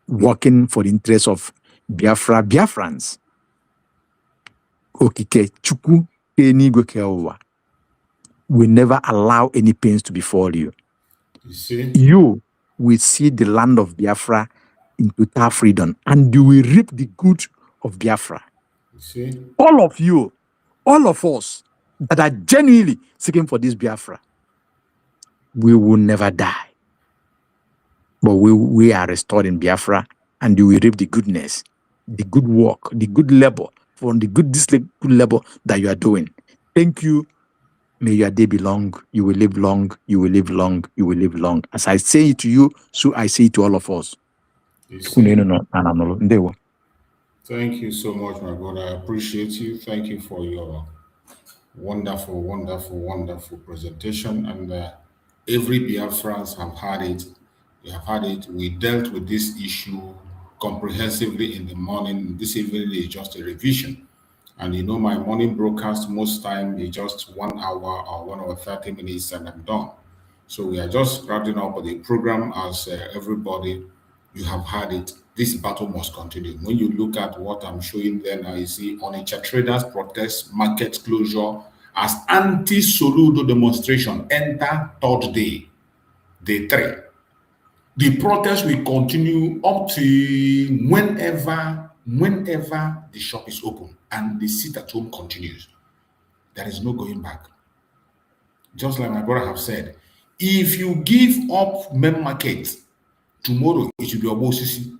working for the interests of Biafra, Biafrans, Okike Chukwu Enigwe Keowa, will never allow any pains to befall you. You will see the land of Biafra in total freedom, and you will reap the good of Biafra. All of you, all of us that are genuinely seeking for this Biafra, we will never die. But we are restored in Biafra, and you will reap the goodness, the good work, the good labor, from the good labor that you are doing. Thank you. May your day be long. You will live long. You will live long. You will live long. As I say it to you, so I say it to all of us. Thank you so much, my brother. I appreciate you. Thank you for your wonderful, wonderful, wonderful presentation. And every Biafrans have had it. We have had it. We dealt with this issue comprehensively in the morning. This evening is just a revision. And you know, my morning broadcast most time is just 1 hour or 1 hour 30 minutes and I'm done. So we are just wrapping up the program. As everybody, you have had it. This battle must continue. When you look at what I'm showing there now, you see Onitsha traders protest market closure as anti-Soludo demonstration enter third day, day 3. The protest will continue up to whenever the shop is open and the sit at home continues. There is no going back. Just like my brother have said, if you give up main market, tomorrow it should be Obosisi.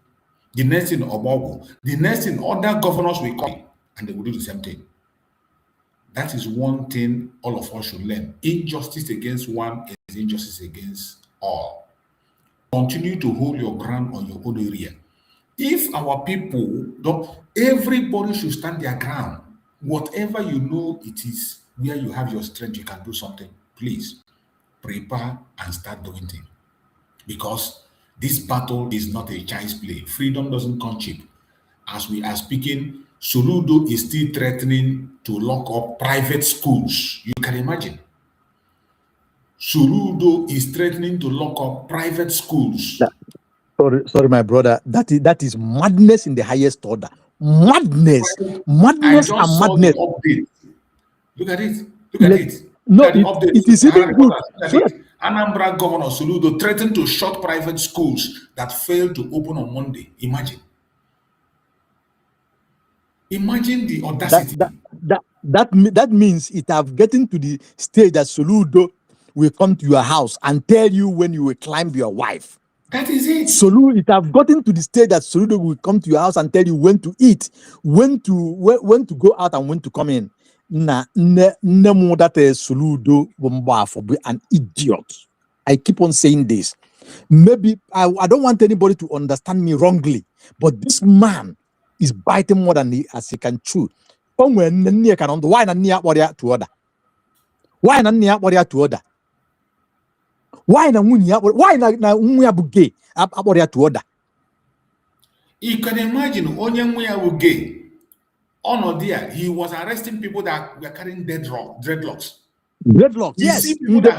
The next in Obogo, the next in other governors will come and they will do the same thing. That is one thing all of us should learn. Injustice against one is injustice against all. Continue to hold your ground on your own area. If our people don't, everybody should stand their ground. Whatever you know it is, where you have your strength, you can do something. Please prepare and start doing things. Because this battle is not a child's play. Freedom doesn't come cheap. As we are speaking, Soludo is still threatening to lock up private schools. You can imagine. Soludo is threatening to lock up private schools. Sorry, my brother. That is madness in the highest order. Madness and madness. Update. Look at it. Look at it. No, it is even good. Anambra Governor Soludo threatened to shut private schools that failed to open on Monday. Imagine. Imagine the audacity. That means it have gotten to the stage that Soludo will come to your house and tell you when you will climb your wife. That is it. Soludo, it have gotten to the stage that Soludo will come to your house and tell you when to eat, when to go out and when to come in. That Soludo will be an idiot. I keep on saying this. Maybe I don't want anybody to understand me wrongly, but this man is biting more than he can chew. Why not near to order? Why not near to order? Why na gay to order? You can imagine onye gay. On there, he was arresting people that were carrying dreadlocks. Dreadlocks, yes. That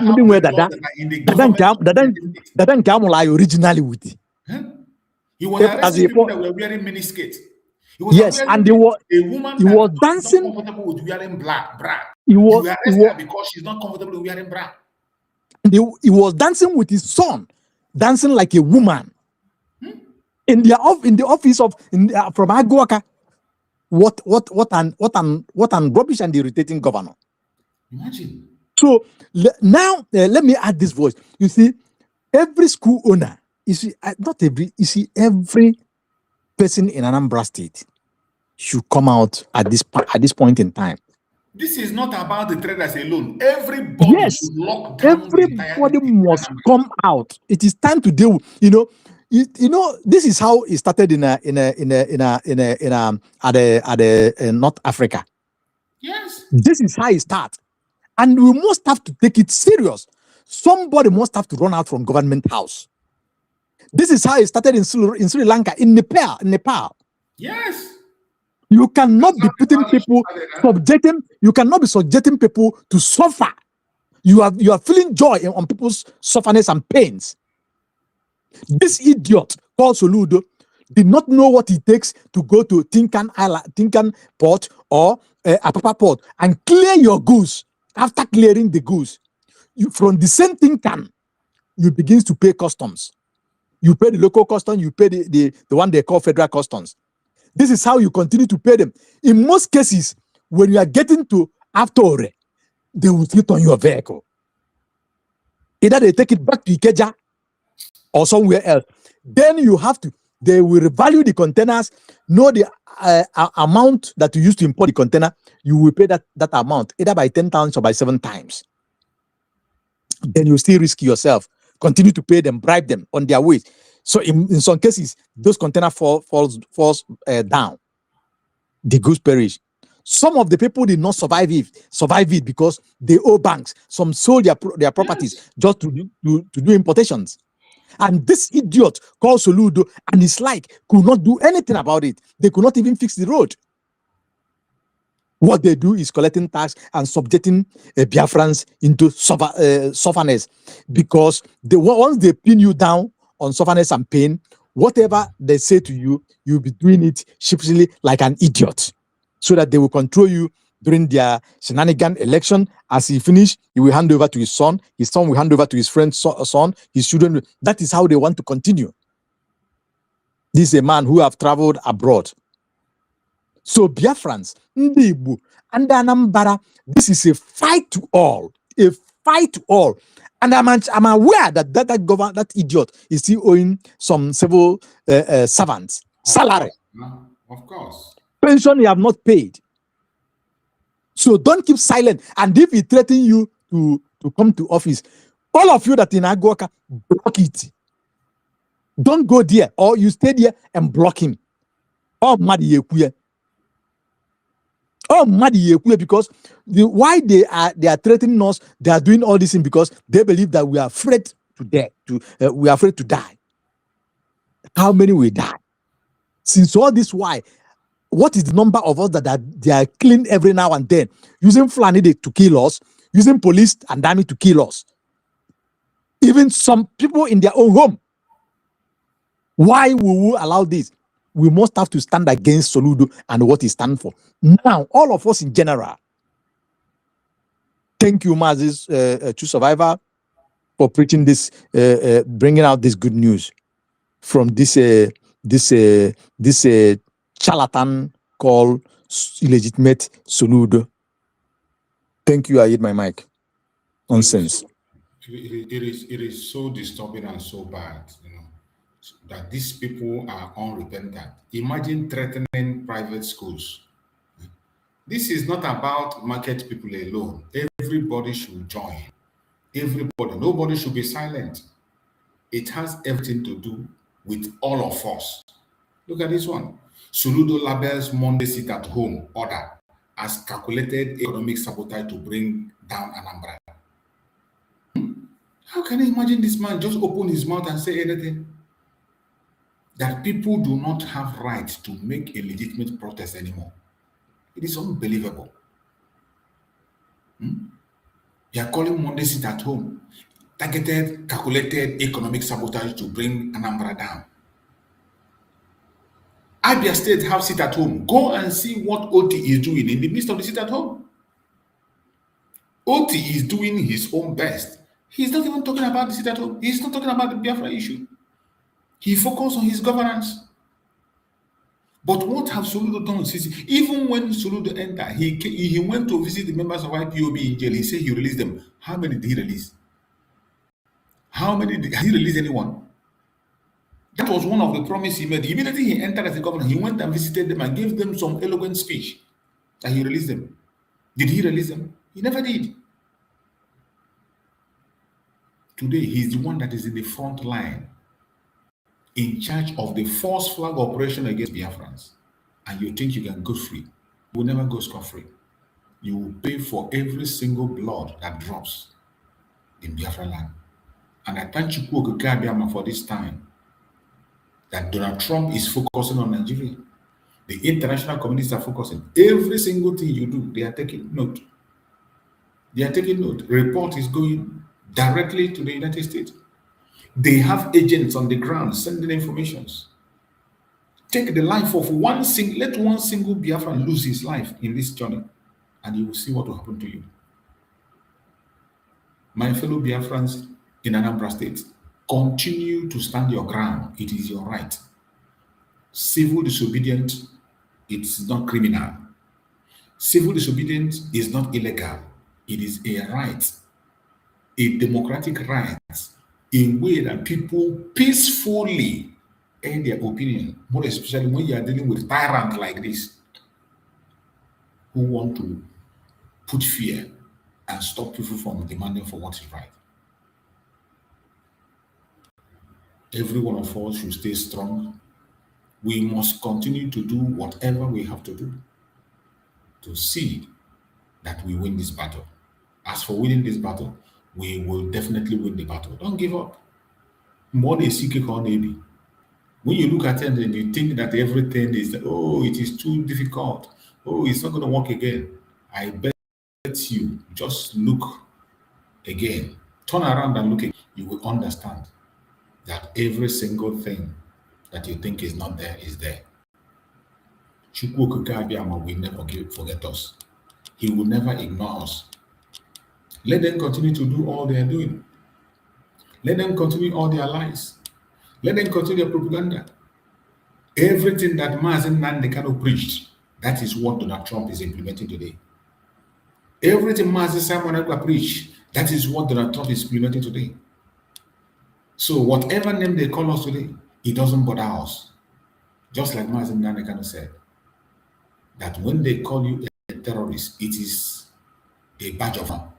originally with. He was arresting people that were wearing miniskirts. Yes, and a woman. He was dancing. Not comfortable with wearing bra. He was arrested her because she's not comfortable with wearing bra. He was dancing with his son, dancing like a woman. In the office of from Aguaka. What an rubbish and irritating governor. Imagine. So now let me add this voice. You see, every school owner, every person in Anambra State should come out at this point in time. This is not about the traders alone. Everybody Yes, should lock down the entire everybody must come out. It is time to deal. This is how it started in North Africa. Yes. This is how it starts, and we must have to take it serious. Somebody must have to run out from government house. This is how it started in Sri Lanka, in Nepal. Yes. You cannot be putting people, you cannot be subjecting people to suffer. You are feeling joy on people's sufferness and pains. This idiot called Soludo did not know what it takes to go to Tinkan port or Apapa port and clear your goods. After clearing the goods, from the same Tinkan, you begin to pay customs. You pay the local customs, you pay the one they call federal customs. This is how you continue to pay them. In most cases, when you are getting to Aftore, they will sit on your vehicle. Either they take it back to Ikeja or somewhere else. Then they will revalue the containers, know the amount that you used to import the container, you will pay that amount, either by 10 times or by 7 times. Then you still risk yourself. Continue to pay them, bribe them on their way. So in some cases, those containers falls down. The goods perish. Some of the people did not survive it because they owe banks. Some sold their properties just to do importations. And this idiot called Soludo and his could not do anything about it. They could not even fix the road. What they do is collecting tax and subjecting Biafrans into sufferness, because once they pin you down on sufferness and pain, whatever they say to you, you'll be doing it sheepishly like an idiot, so that they will control you during their shenanigan election. As he finish, he will hand over to his son will hand over to his friend's son, his children. That is how they want to continue. This is a man who have traveled abroad. So Biafrans, Ndi Igbo, and Anambra, this is a fight to all. A fight to all. And I'm aware that idiot is still owing some civil servants salary. Of course. Pension you have not paid. So don't keep silent. And if he threatens you to come to office, all of you that in Agoka, block it. Don't go there, or you stay there and block him. Oh, Madi Yekuye. Oh, Madi Yekuye, because why they are threatening us, they are doing all this thing because they believe that we are afraid to die. We are afraid to die. How many will die? Since all this, why? What is the number of us that they are killing every now and then, using Fulani to kill us, using police and army to kill us, even some people in their own home? Why will we allow this? We must have to stand against Soludo and what he stands for. Now, all of us in general, thank you, Mazi, True Survivor, for preaching this, bringing out this good news from this charlatan called illegitimate Soludo. Thank you. I hit my mic. Nonsense. It is so disturbing and so bad, that these people are unrepentant. Imagine threatening private schools. This is not about market people alone. Everybody should join. Everybody. Nobody should be silent. It has everything to do with all of us. Look at this one. Soludo labels Monday sit at home order as calculated economic sabotage to bring down Anambra. How can you imagine this man just open his mouth and say anything? That people do not have right to make a legitimate protest anymore. It is unbelievable. They are calling Monday sit at home targeted, calculated economic sabotage to bring Anambra down. Abia State have sit at home. Go and see what OT is doing in the midst of the sit at home. OT is doing his own best. He's not even talking about the sit at home. He's not talking about the Biafra issue. He focused on his governance. But what have Soludo done? Even when Soludo entered, he went to visit the members of IPOB in jail. He said he released them. How many did he release? Has he released anyone? That was one of the promises he made. Immediately he entered as a governor, he went and visited them and gave them some eloquent speech that he released them. Did he release them? He never did. Today, he's the one that is in the front line, in charge of the false flag operation against Biafrans. And you think you can go free. You will never go scot-free. You will pay for every single blood that drops in Biafra land. And I thank you for this time that Donald Trump is focusing on Nigeria. The international communities are focusing. Every single thing you do, they are taking note. They are taking note. Report is going directly to the United States. They have agents on the ground sending informations. Take the life of one single Biafran lose his life in this journey, and you will see what will happen to you. My fellow Biafrans in Anambra State, continue to stand your ground. It is your right. Civil disobedience, it's not criminal. Civil disobedience is not illegal. It is a right, a democratic right, in way that people peacefully air their opinion, more especially when you are dealing with tyrants like this, who want to put fear and stop people from demanding for what is right. Every one of us should stay strong. We must continue to do whatever we have to do to see that we win this battle. As for winning this battle, we will definitely win the battle. Don't give up. More than seeking on maybe. When you look at it and you think that everything is, oh, it is too difficult. Oh, it's not going to work again. I bet you just look again. Turn around and look again. You will understand that every single thing that you think is not there is there. Chukwu Abiyama will never forget us. He will never ignore us. Let them continue to do all they are doing. Let them continue all their lies. Let them continue their propaganda. Everything that Mazi Nnamdi Kanu preached, that is what Donald Trump is implementing today. Everything Mazi Simon preached, that is what Donald Trump is implementing today. So whatever name they call us today, it doesn't bother us. Just like Mazi Nnamdi Kanu said, that when they call you a terrorist, it is a badge of honor.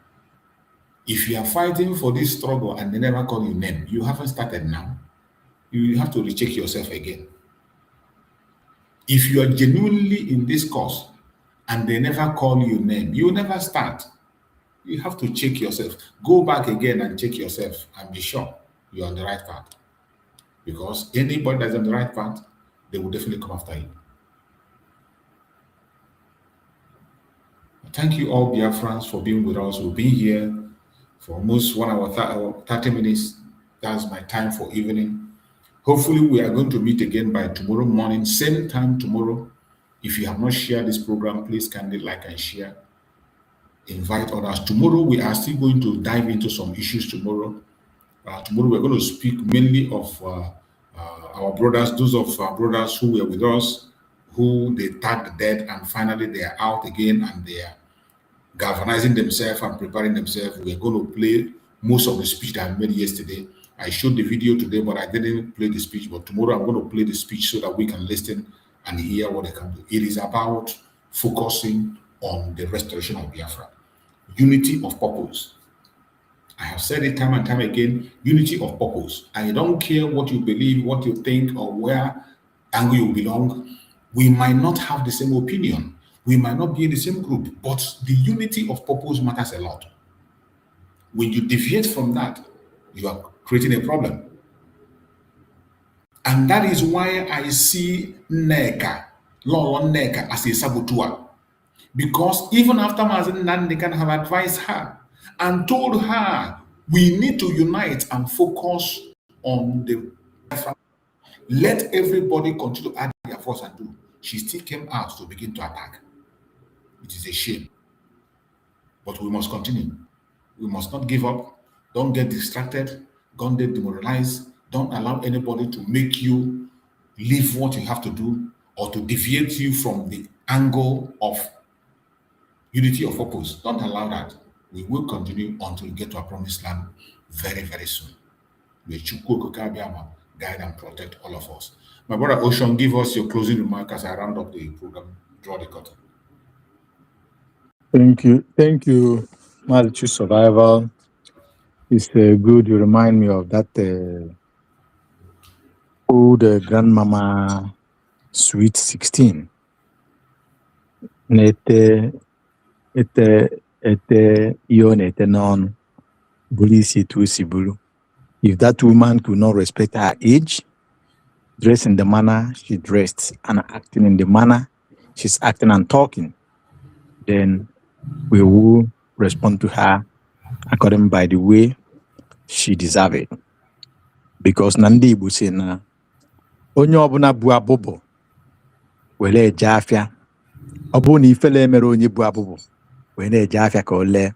If you are fighting for this struggle and they never call you name, you haven't started now. You have to recheck yourself again. If you are genuinely in this cause and they never call you name, you never start. You have to check yourself. Go back again and check yourself and be sure you're on the right path. Because anybody that's on the right path, they will definitely come after you. Thank you all Biafrans for being with us. We'll be here for almost 1 hour, 30 minutes. That's my time for evening. Hopefully we are going to meet again by tomorrow morning, same time tomorrow. If you have not shared this program, please kindly like and share. Invite others. Tomorrow we are still going to dive into some issues tomorrow. Tomorrow we're going to speak mainly of our brothers, those of our brothers who were with us, who they tagged dead and finally they are out again and they are galvanizing themselves and preparing themselves. We're going to play most of the speech that I made yesterday. I showed the video today, but I didn't play the speech. But tomorrow I'm going to play the speech so that we can listen and hear what they can do. It is about focusing on the restoration of Biafra. Unity of purpose. I have said it time and time again, unity of purpose. I don't care what you believe, what you think, or where angle you belong. We might not have the same opinion. We might not be in the same group, but the unity of purpose matters a lot. When you deviate from that, you are creating a problem. And that is why I see Lolo Neka, as a saboteur. Because even after Mazi Nnamdi Kanu have advised her and told her, we need to unite and focus on the let everybody continue to add their force and do. She still came out to begin to attack. It is a shame. But we must continue. We must not give up. Don't get distracted. Don't get demoralized. Don't allow anybody to make you leave what you have to do or to deviate you from the angle of unity of purpose. Don't allow that. We will continue until we get to our promised land very, very soon. May Chukwu Okike Abiyama guide and protect all of us. My brother Ocean, give us your closing remark as I round up the program. Draw the curtain. Thank you, Mazi Survival. It's good. You remind me of that old grandmama, Sweet 16. Nete ionete non bulisi tu sibulu. If that woman could not respect her age, dress in the manner she dressed, and acting in the manner she's acting and talking, then we will respond to her according by the way she deserves it. Because Nandi Igbo say na onye ọbụla bu abụbụ were eje afịa, ọ bụrụ na ifele mere onye bu abụbụ were eje afịa ka o lee,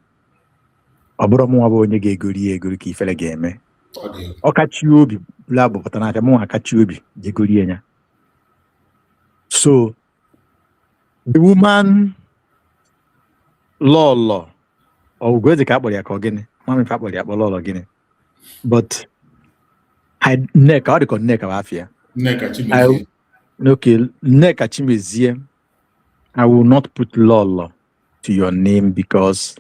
ọ bụrụ mụnwa bụ onye ga-egori ya egori ka ifele ga-eme. Ọkachi obi bụrụ abụpụta n'afịa, mụnwa akachi obi jegori ya. So the woman lọlọ ọgwụgweze ka akpọrọ ya ka ọ gịnị, mami fa akpọrọ ya akpọ lọlọ gịnị, but Nneka, ọ dịka Nneka bụ afịa. Okay, Nneka Chimezie, I will not put lọlọ to your name because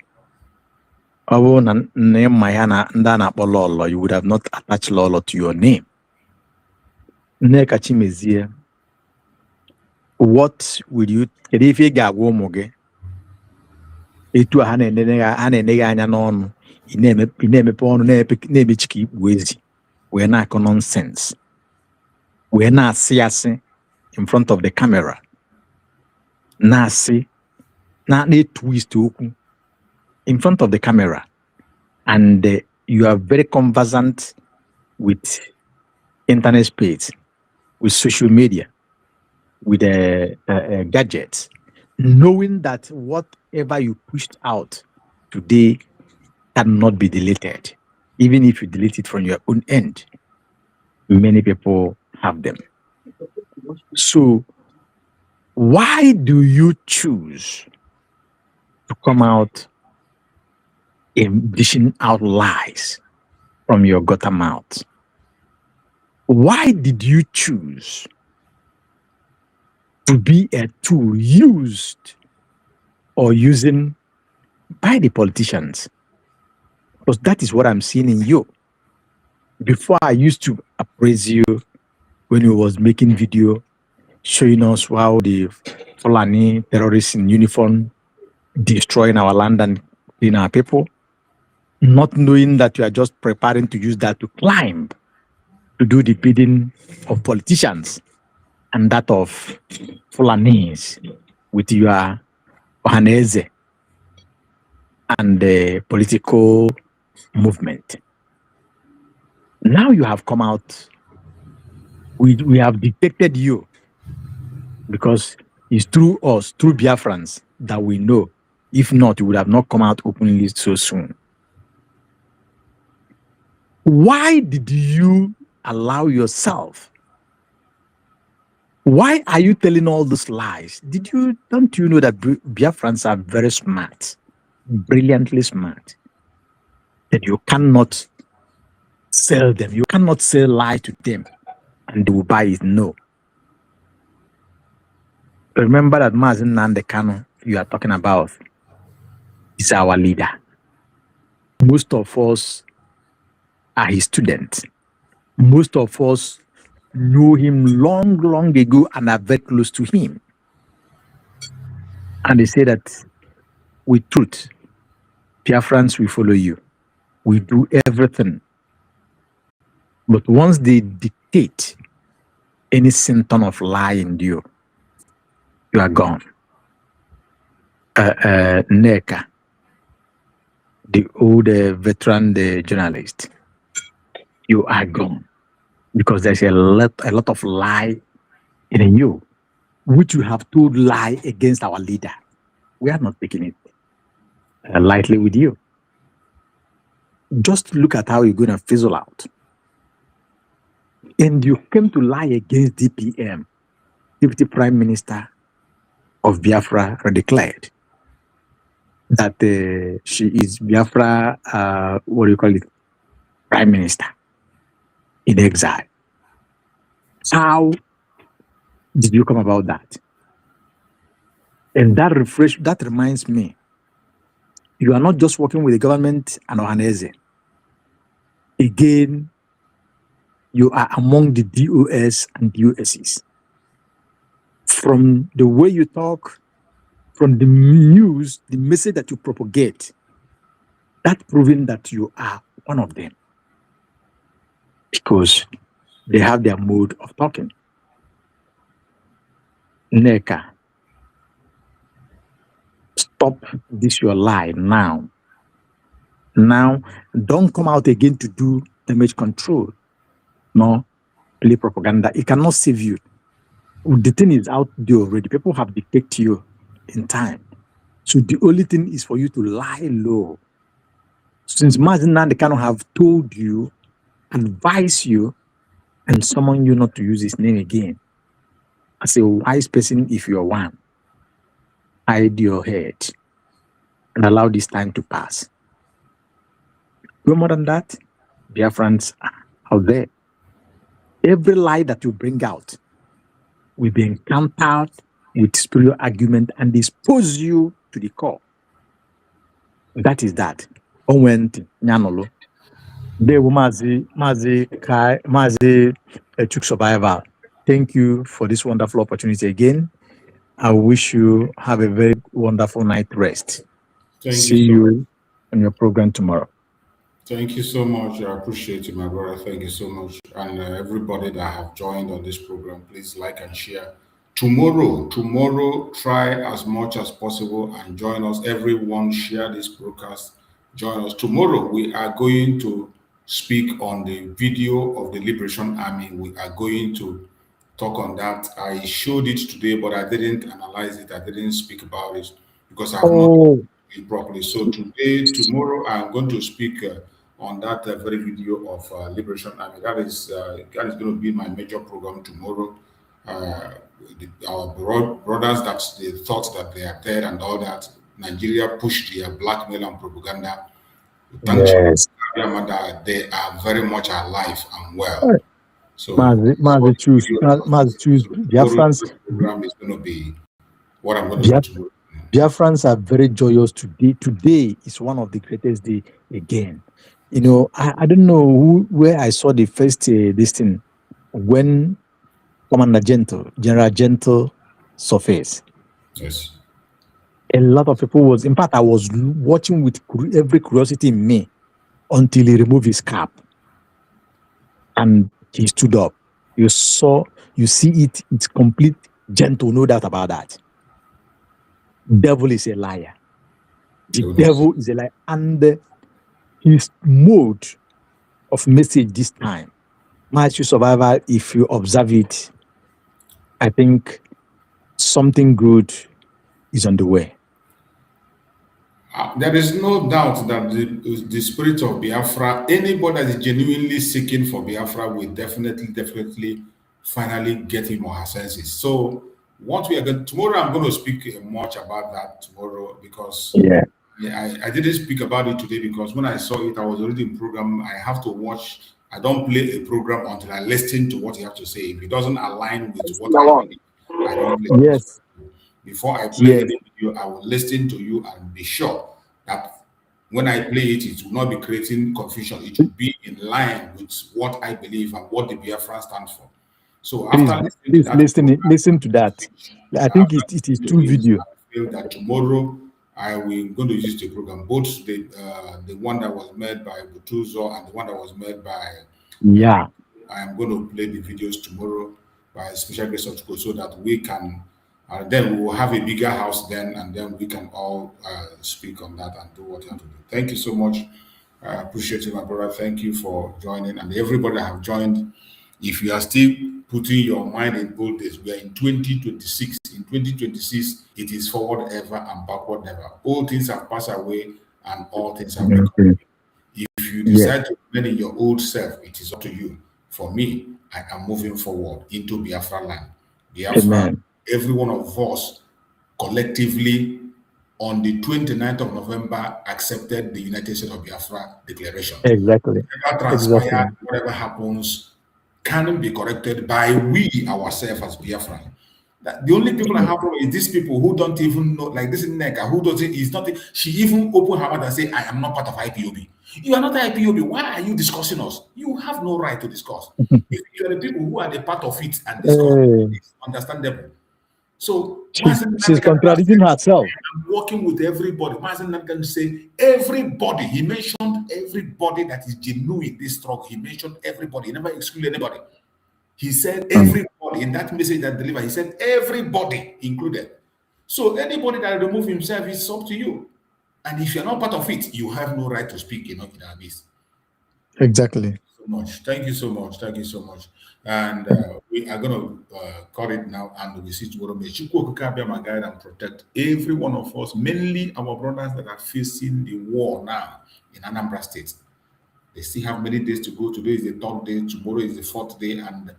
ọ bụrụ na name ma ya na ndị a na-akpọ lọlọ, you would have not attached lọlọ to your name. Nneka Chimezie, what will you, kedu ife ị ga-agwa ụmụ gị etu a ha na-ene gị anya n'ọnụ, ị na-emepe ọnụ na-emechi ka ikpu ezi wee na-akọ nonsense, wee na-asị asị in front of the camera, na-asị na-twist okwu in front of the camera, and you are very conversant with internet space, with social media, with gadgets, knowing that whatever you pushed out today cannot be deleted. Even if you delete it from your own end, many people have them. So why do you choose to come out and dishing out lies from your gutter mouth? Why did you choose to be a tool used or using by the politicians? Because that is what I'm seeing in you. Before, I used to appraise you when you was making video showing us how the Fulani terrorists in uniform destroying our land and killing our people, not knowing that you are just preparing to use that to climb, to do the bidding of politicians and that of Fulanis with your Ohaneze and the political movement. Now you have come out, we have detected you, because it's through us, through Biafrans, that we know. If not, you would have not come out openly so soon. Why did you allow yourself? Why are you telling all these lies? Don't you know that Biafrans are very smart, brilliantly smart, that you cannot sell them, you cannot sell lie to them and they will buy it? No. Remember that Mazi Nnamdi Kanu you are talking about is our leader. Most of us are his students. Most of us know him long ago and are very close to him. And they say that with truth, Biafrans will follow you. We do everything. But once they dictate any symptom of lie in you, you are gone. Nneka, the old veteran, the journalist, you are gone. Because there's a lot of lie in you, which you have told lie against our leader. We are not taking it lightly with you. Just look at how you're going to fizzle out. And you came to lie against DPM, Deputy Prime Minister of Biafra, declared that she is Biafra, Prime Minister in exile. How did you come about that? And that reminds me, you are not just working with the government and Ohanese. Again, you are among the DOS and DOSs. From the way you talk, from the news, the message that you propagate, that's proving that you are one of them. Because they have their mode of talking. Neka, stop this your lie now. Now, don't come out again to do damage control. No, play propaganda. It cannot save you. The thing is out there already. People have dictated you in time. So the only thing is for you to lie low. Since Mazi Nnamdi Kanu have told you, advise you, and summon you not to use his name again. As a wise person, if you're one, hide your head and allow this time to pass. No more than that, Biafrans are out there. Every lie that you bring out will be encountered with spiritual argument and expose you to the core. That is that. Onwent Nyanolo. They were Mazi Chuk Survivor. Thank you for this wonderful opportunity again. I wish you have a very wonderful night rest. See you on your program tomorrow. Thank you so much. I appreciate you, my brother. Thank you so much. And everybody that have joined on this program, please like and share. Tomorrow, try as much as possible and join us. Everyone share this broadcast. Join us. Tomorrow, we are going to speak on the video of the Liberation Army. We are going to talk on that. I showed it today, but I didn't analyze it. I didn't speak about it because I have not it properly. So tomorrow, I'm going to speak on that very video of Liberation Army. That is going to be my major program tomorrow. Our brothers that they thought that they are dead and all that. Nigeria pushed their blackmail and propaganda. Yes. They are very much alive and well. So Mazi choose Biafrans. Program is going to be what I'm going to do. Biafrans are very joyous today. Today is one of the greatest days again. You know, I don't know where I saw the first this thing when General Gentle surfaced. Yes. A lot of people was, in fact, I was watching with every curiosity in me until he removed his cap and he stood up. You see it, it's complete gentle, no doubt about that. Devil is a liar. The devil is a liar. And his mode of message this time, Mazi Survivor, if you observe it, I think something good is on the way. There is no doubt that the spirit of Biafra, anybody that is genuinely seeking for Biafra will definitely finally get him or her senses. So what we are going tomorrow, I'm going to speak much about that tomorrow because I didn't speak about it today because when I saw it, I was already in program. I have to watch. I don't play a program until I listen to what you have to say. If it doesn't align with what I believe, I don't play. Yes. Before I play any video, I will listen to you and be sure that when I play it, it will not be creating confusion. It will be in line with what I believe and what the Biafran stands for. So after listen to that. I think it is two videos. I feel that tomorrow I will going to use the program, both the one that was made by Butuzo and the one that was made by I am going to play the videos tomorrow by Special Grace of School so that we can then we will have a bigger house then, and then we can all speak on that and do what you have to do. Thank you so much. I appreciate you, my brother. Thank you for joining, and everybody that have joined. If you are still putting your mind in old days, we are in 2026. In 2026, it is forward ever and backward never. All things have passed away, and all things have become. If you decide to remain in your old self, it is up to you. For me, I am moving forward into Biafra land. Biafra. Every one of us collectively on the 29th of November accepted the United States of Biafra declaration. Exactly. Whatever transpired, whatever happens, can be corrected by we ourselves as Biafran. That the only people I have problem is these people who don't even know, like this Neka, who doesn't, is not, she even opened her mouth and say, I am not part of IPOB. You are not IPOB. Why are you discussing us? You have no right to discuss. If you are the people who are the part of it and discuss, it's understandable. So she's contradicting herself. I'm working with everybody. Mazi Nnamdi Kanu say everybody. He mentioned everybody that is genuine in this struggle. He mentioned everybody. He never excluded anybody. He said everybody in that message that delivered. He said everybody included. So anybody that remove himself is up to you. And if you're not part of it, you have no right to speak. In our midst. Exactly. Thank you so much. Thank you so much. And we are going to cut it now, and we see tomorrow. May Chukwu Okike guide and protect every one of us, mainly our brothers that are facing the war now in Anambra State. They still have many days to go. Today is the 3rd day. Tomorrow is the 4th day, and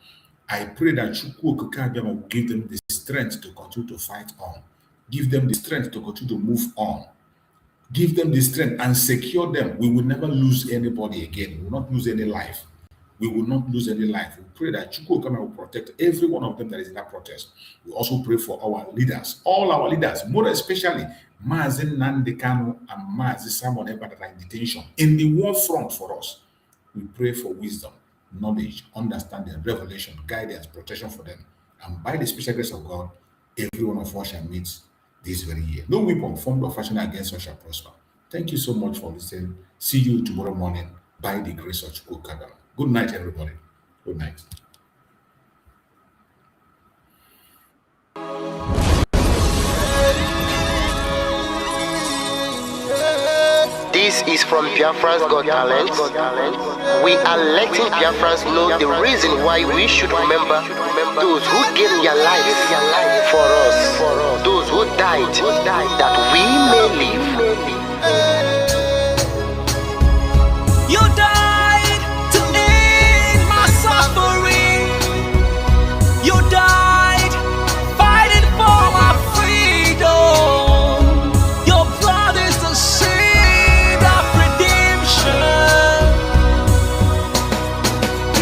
I pray that Chukwu Okike will give them the strength to continue to fight on. Give them the strength to continue to move on. Give them the strength and secure them. We will never lose anybody again. We will not lose any life. We will not lose any life. We pray that Chukwu Okike will protect every one of them that is in that protest. We also pray for our leaders, all our leaders, more especially Mazi Nnamdi Kanu and Mazi Simon Ekpa that are in detention in the war front for us. We pray for wisdom, knowledge, understanding, revelation, guidance, protection for them. And by the special grace of God, every one of us shall meet this very year. No weapon formed or fashioned against us shall prosper. Thank you so much for listening. See you tomorrow morning by the grace of Chukwu Okike. Good night, everybody. Good night. This is from Biafrans Got Talent. We are letting Biafrans know the reason why we should remember those who gave their lives for us, those who died, that we may live. You died to end my suffering. You died fighting for my freedom. Your blood is the seed of redemption.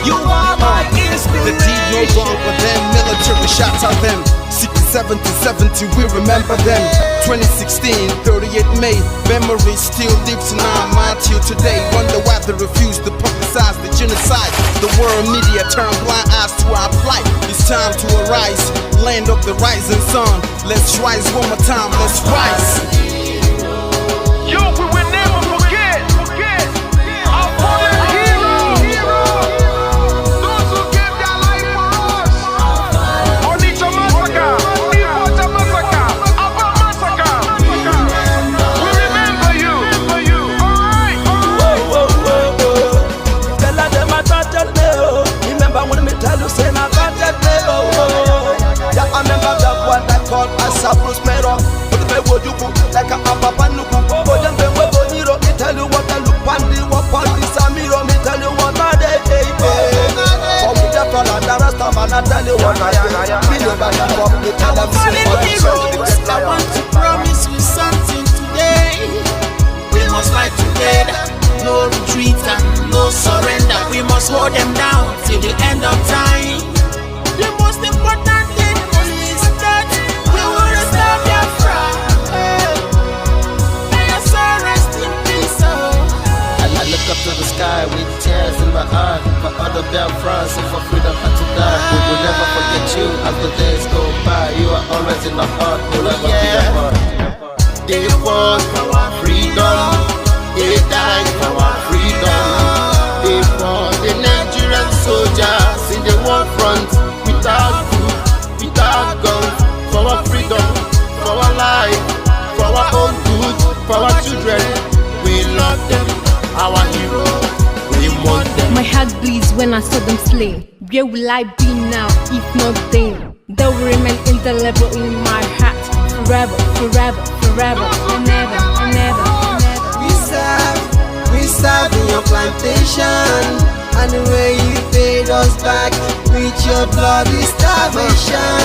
You are my inspiration. The deed no longer them, military shots at them. 67 to 70, we remember them. 2016, 38 May, memory still lives in our mind till today. Wonder why they refuse to publicize the genocide. The world media turn blind eyes to our plight. It's time to arise, land of the rising sun. Let's rise one more time, let's rise. Yo, we will never forget our fallen heroes. Those who gave their life for us. Onitsha massacre, Iwata massacre, Aba massacre. We remember you. Alright. Tell them I got that day. Remember when me tell you say I got that day. Yeah, I remember that one that called us a Bruce Mero. But the way you put like a papa nuku. But then when we go me tell you what I look on the walk on this amiro. Me tell you what I day. For me the fall and the rest of man I tell you what I do. Me never give up. Me tell them Heroes, I want to promise you something today. We must fight together, no retreat and no surrender. We must hold them down till the end of time. The most important thing is that we will restore Biafra. May your soul rest in peace. I look up to the sky with tears in my eye. For other Biafrans and for freedom had to die. We will never forget you as the days go by. You are always in my heart. We'll never be apart. They fought for our freedom. They died for our freedom. They fought the Nigerian soldiers in the war front without food, without guns, for our freedom, for our life, for our own good, for our children. We love them, our heroes. We want them. My heart bleeds when I saw them slain. Where will I be now if not then? They will remain indelible in my heart forever, forever, forever, and ever, and ever, and ever. We serve in your plantation, and the way you paid us back with your bloody starvation.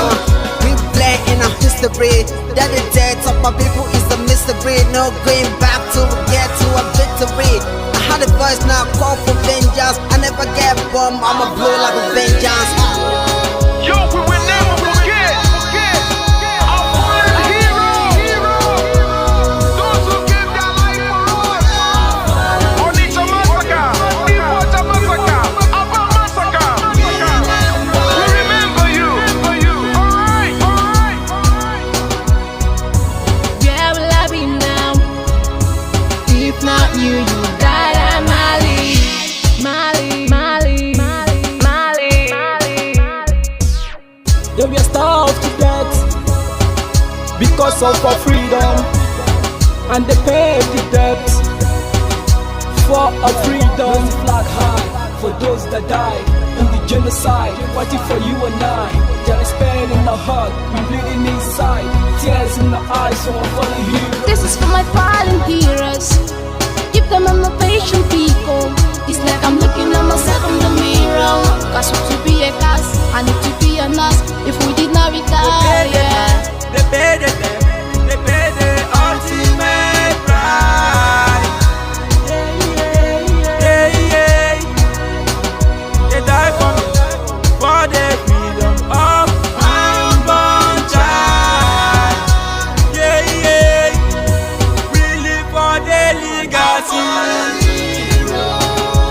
We bled in our history that the death of my people is a mystery. No going back to get to a victory. I had a voice now call for vengeance. vengeance. I never get bummed, I'ma blow like a vengeance. Yo, we will never forget our fallen heroes. Those who gave their life for us. Onitsha massacre, Iwata massacre, Aba massacre. We remember you. Alright. Where will I be now? If not you, you died at Mali. They were starved to death because of our freedom, and they paid the debt for our freedom. Flag high for those that died in the genocide, fighting for you and I. There is pain in our heart, we bleeding inside, tears in our eyes, so I'm falling heroes. This is for my fallen heroes. Give them motivation, people. It's like I'm looking at myself in the mirror. Cause to be a cast, I need to be a nurse. If we did not retire, They paid the ultimate price. They died for me, for the freedom of my unborn child. We live for the legacy.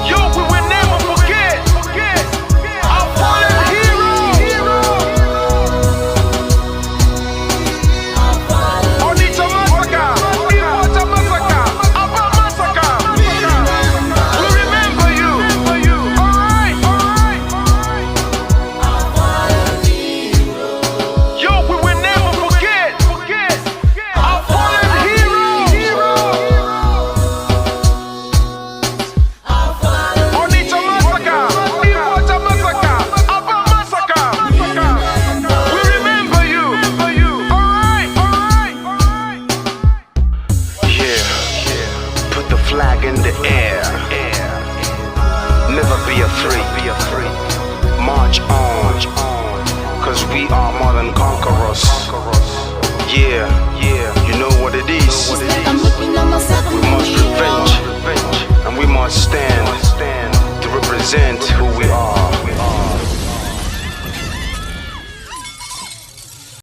Yo, we will never forget our fallen heroes. Onitsha massacre, Iwata massacre, Aba massacre. We remember you. Alright. Yo, we will never forget our fallen heroes. Onitsha massacre, Iwata massacre, Aba massacre. We remember you. Alright. Yeah. Put the flag in the air. Never be afraid. March on. Cause we are more than conquerors.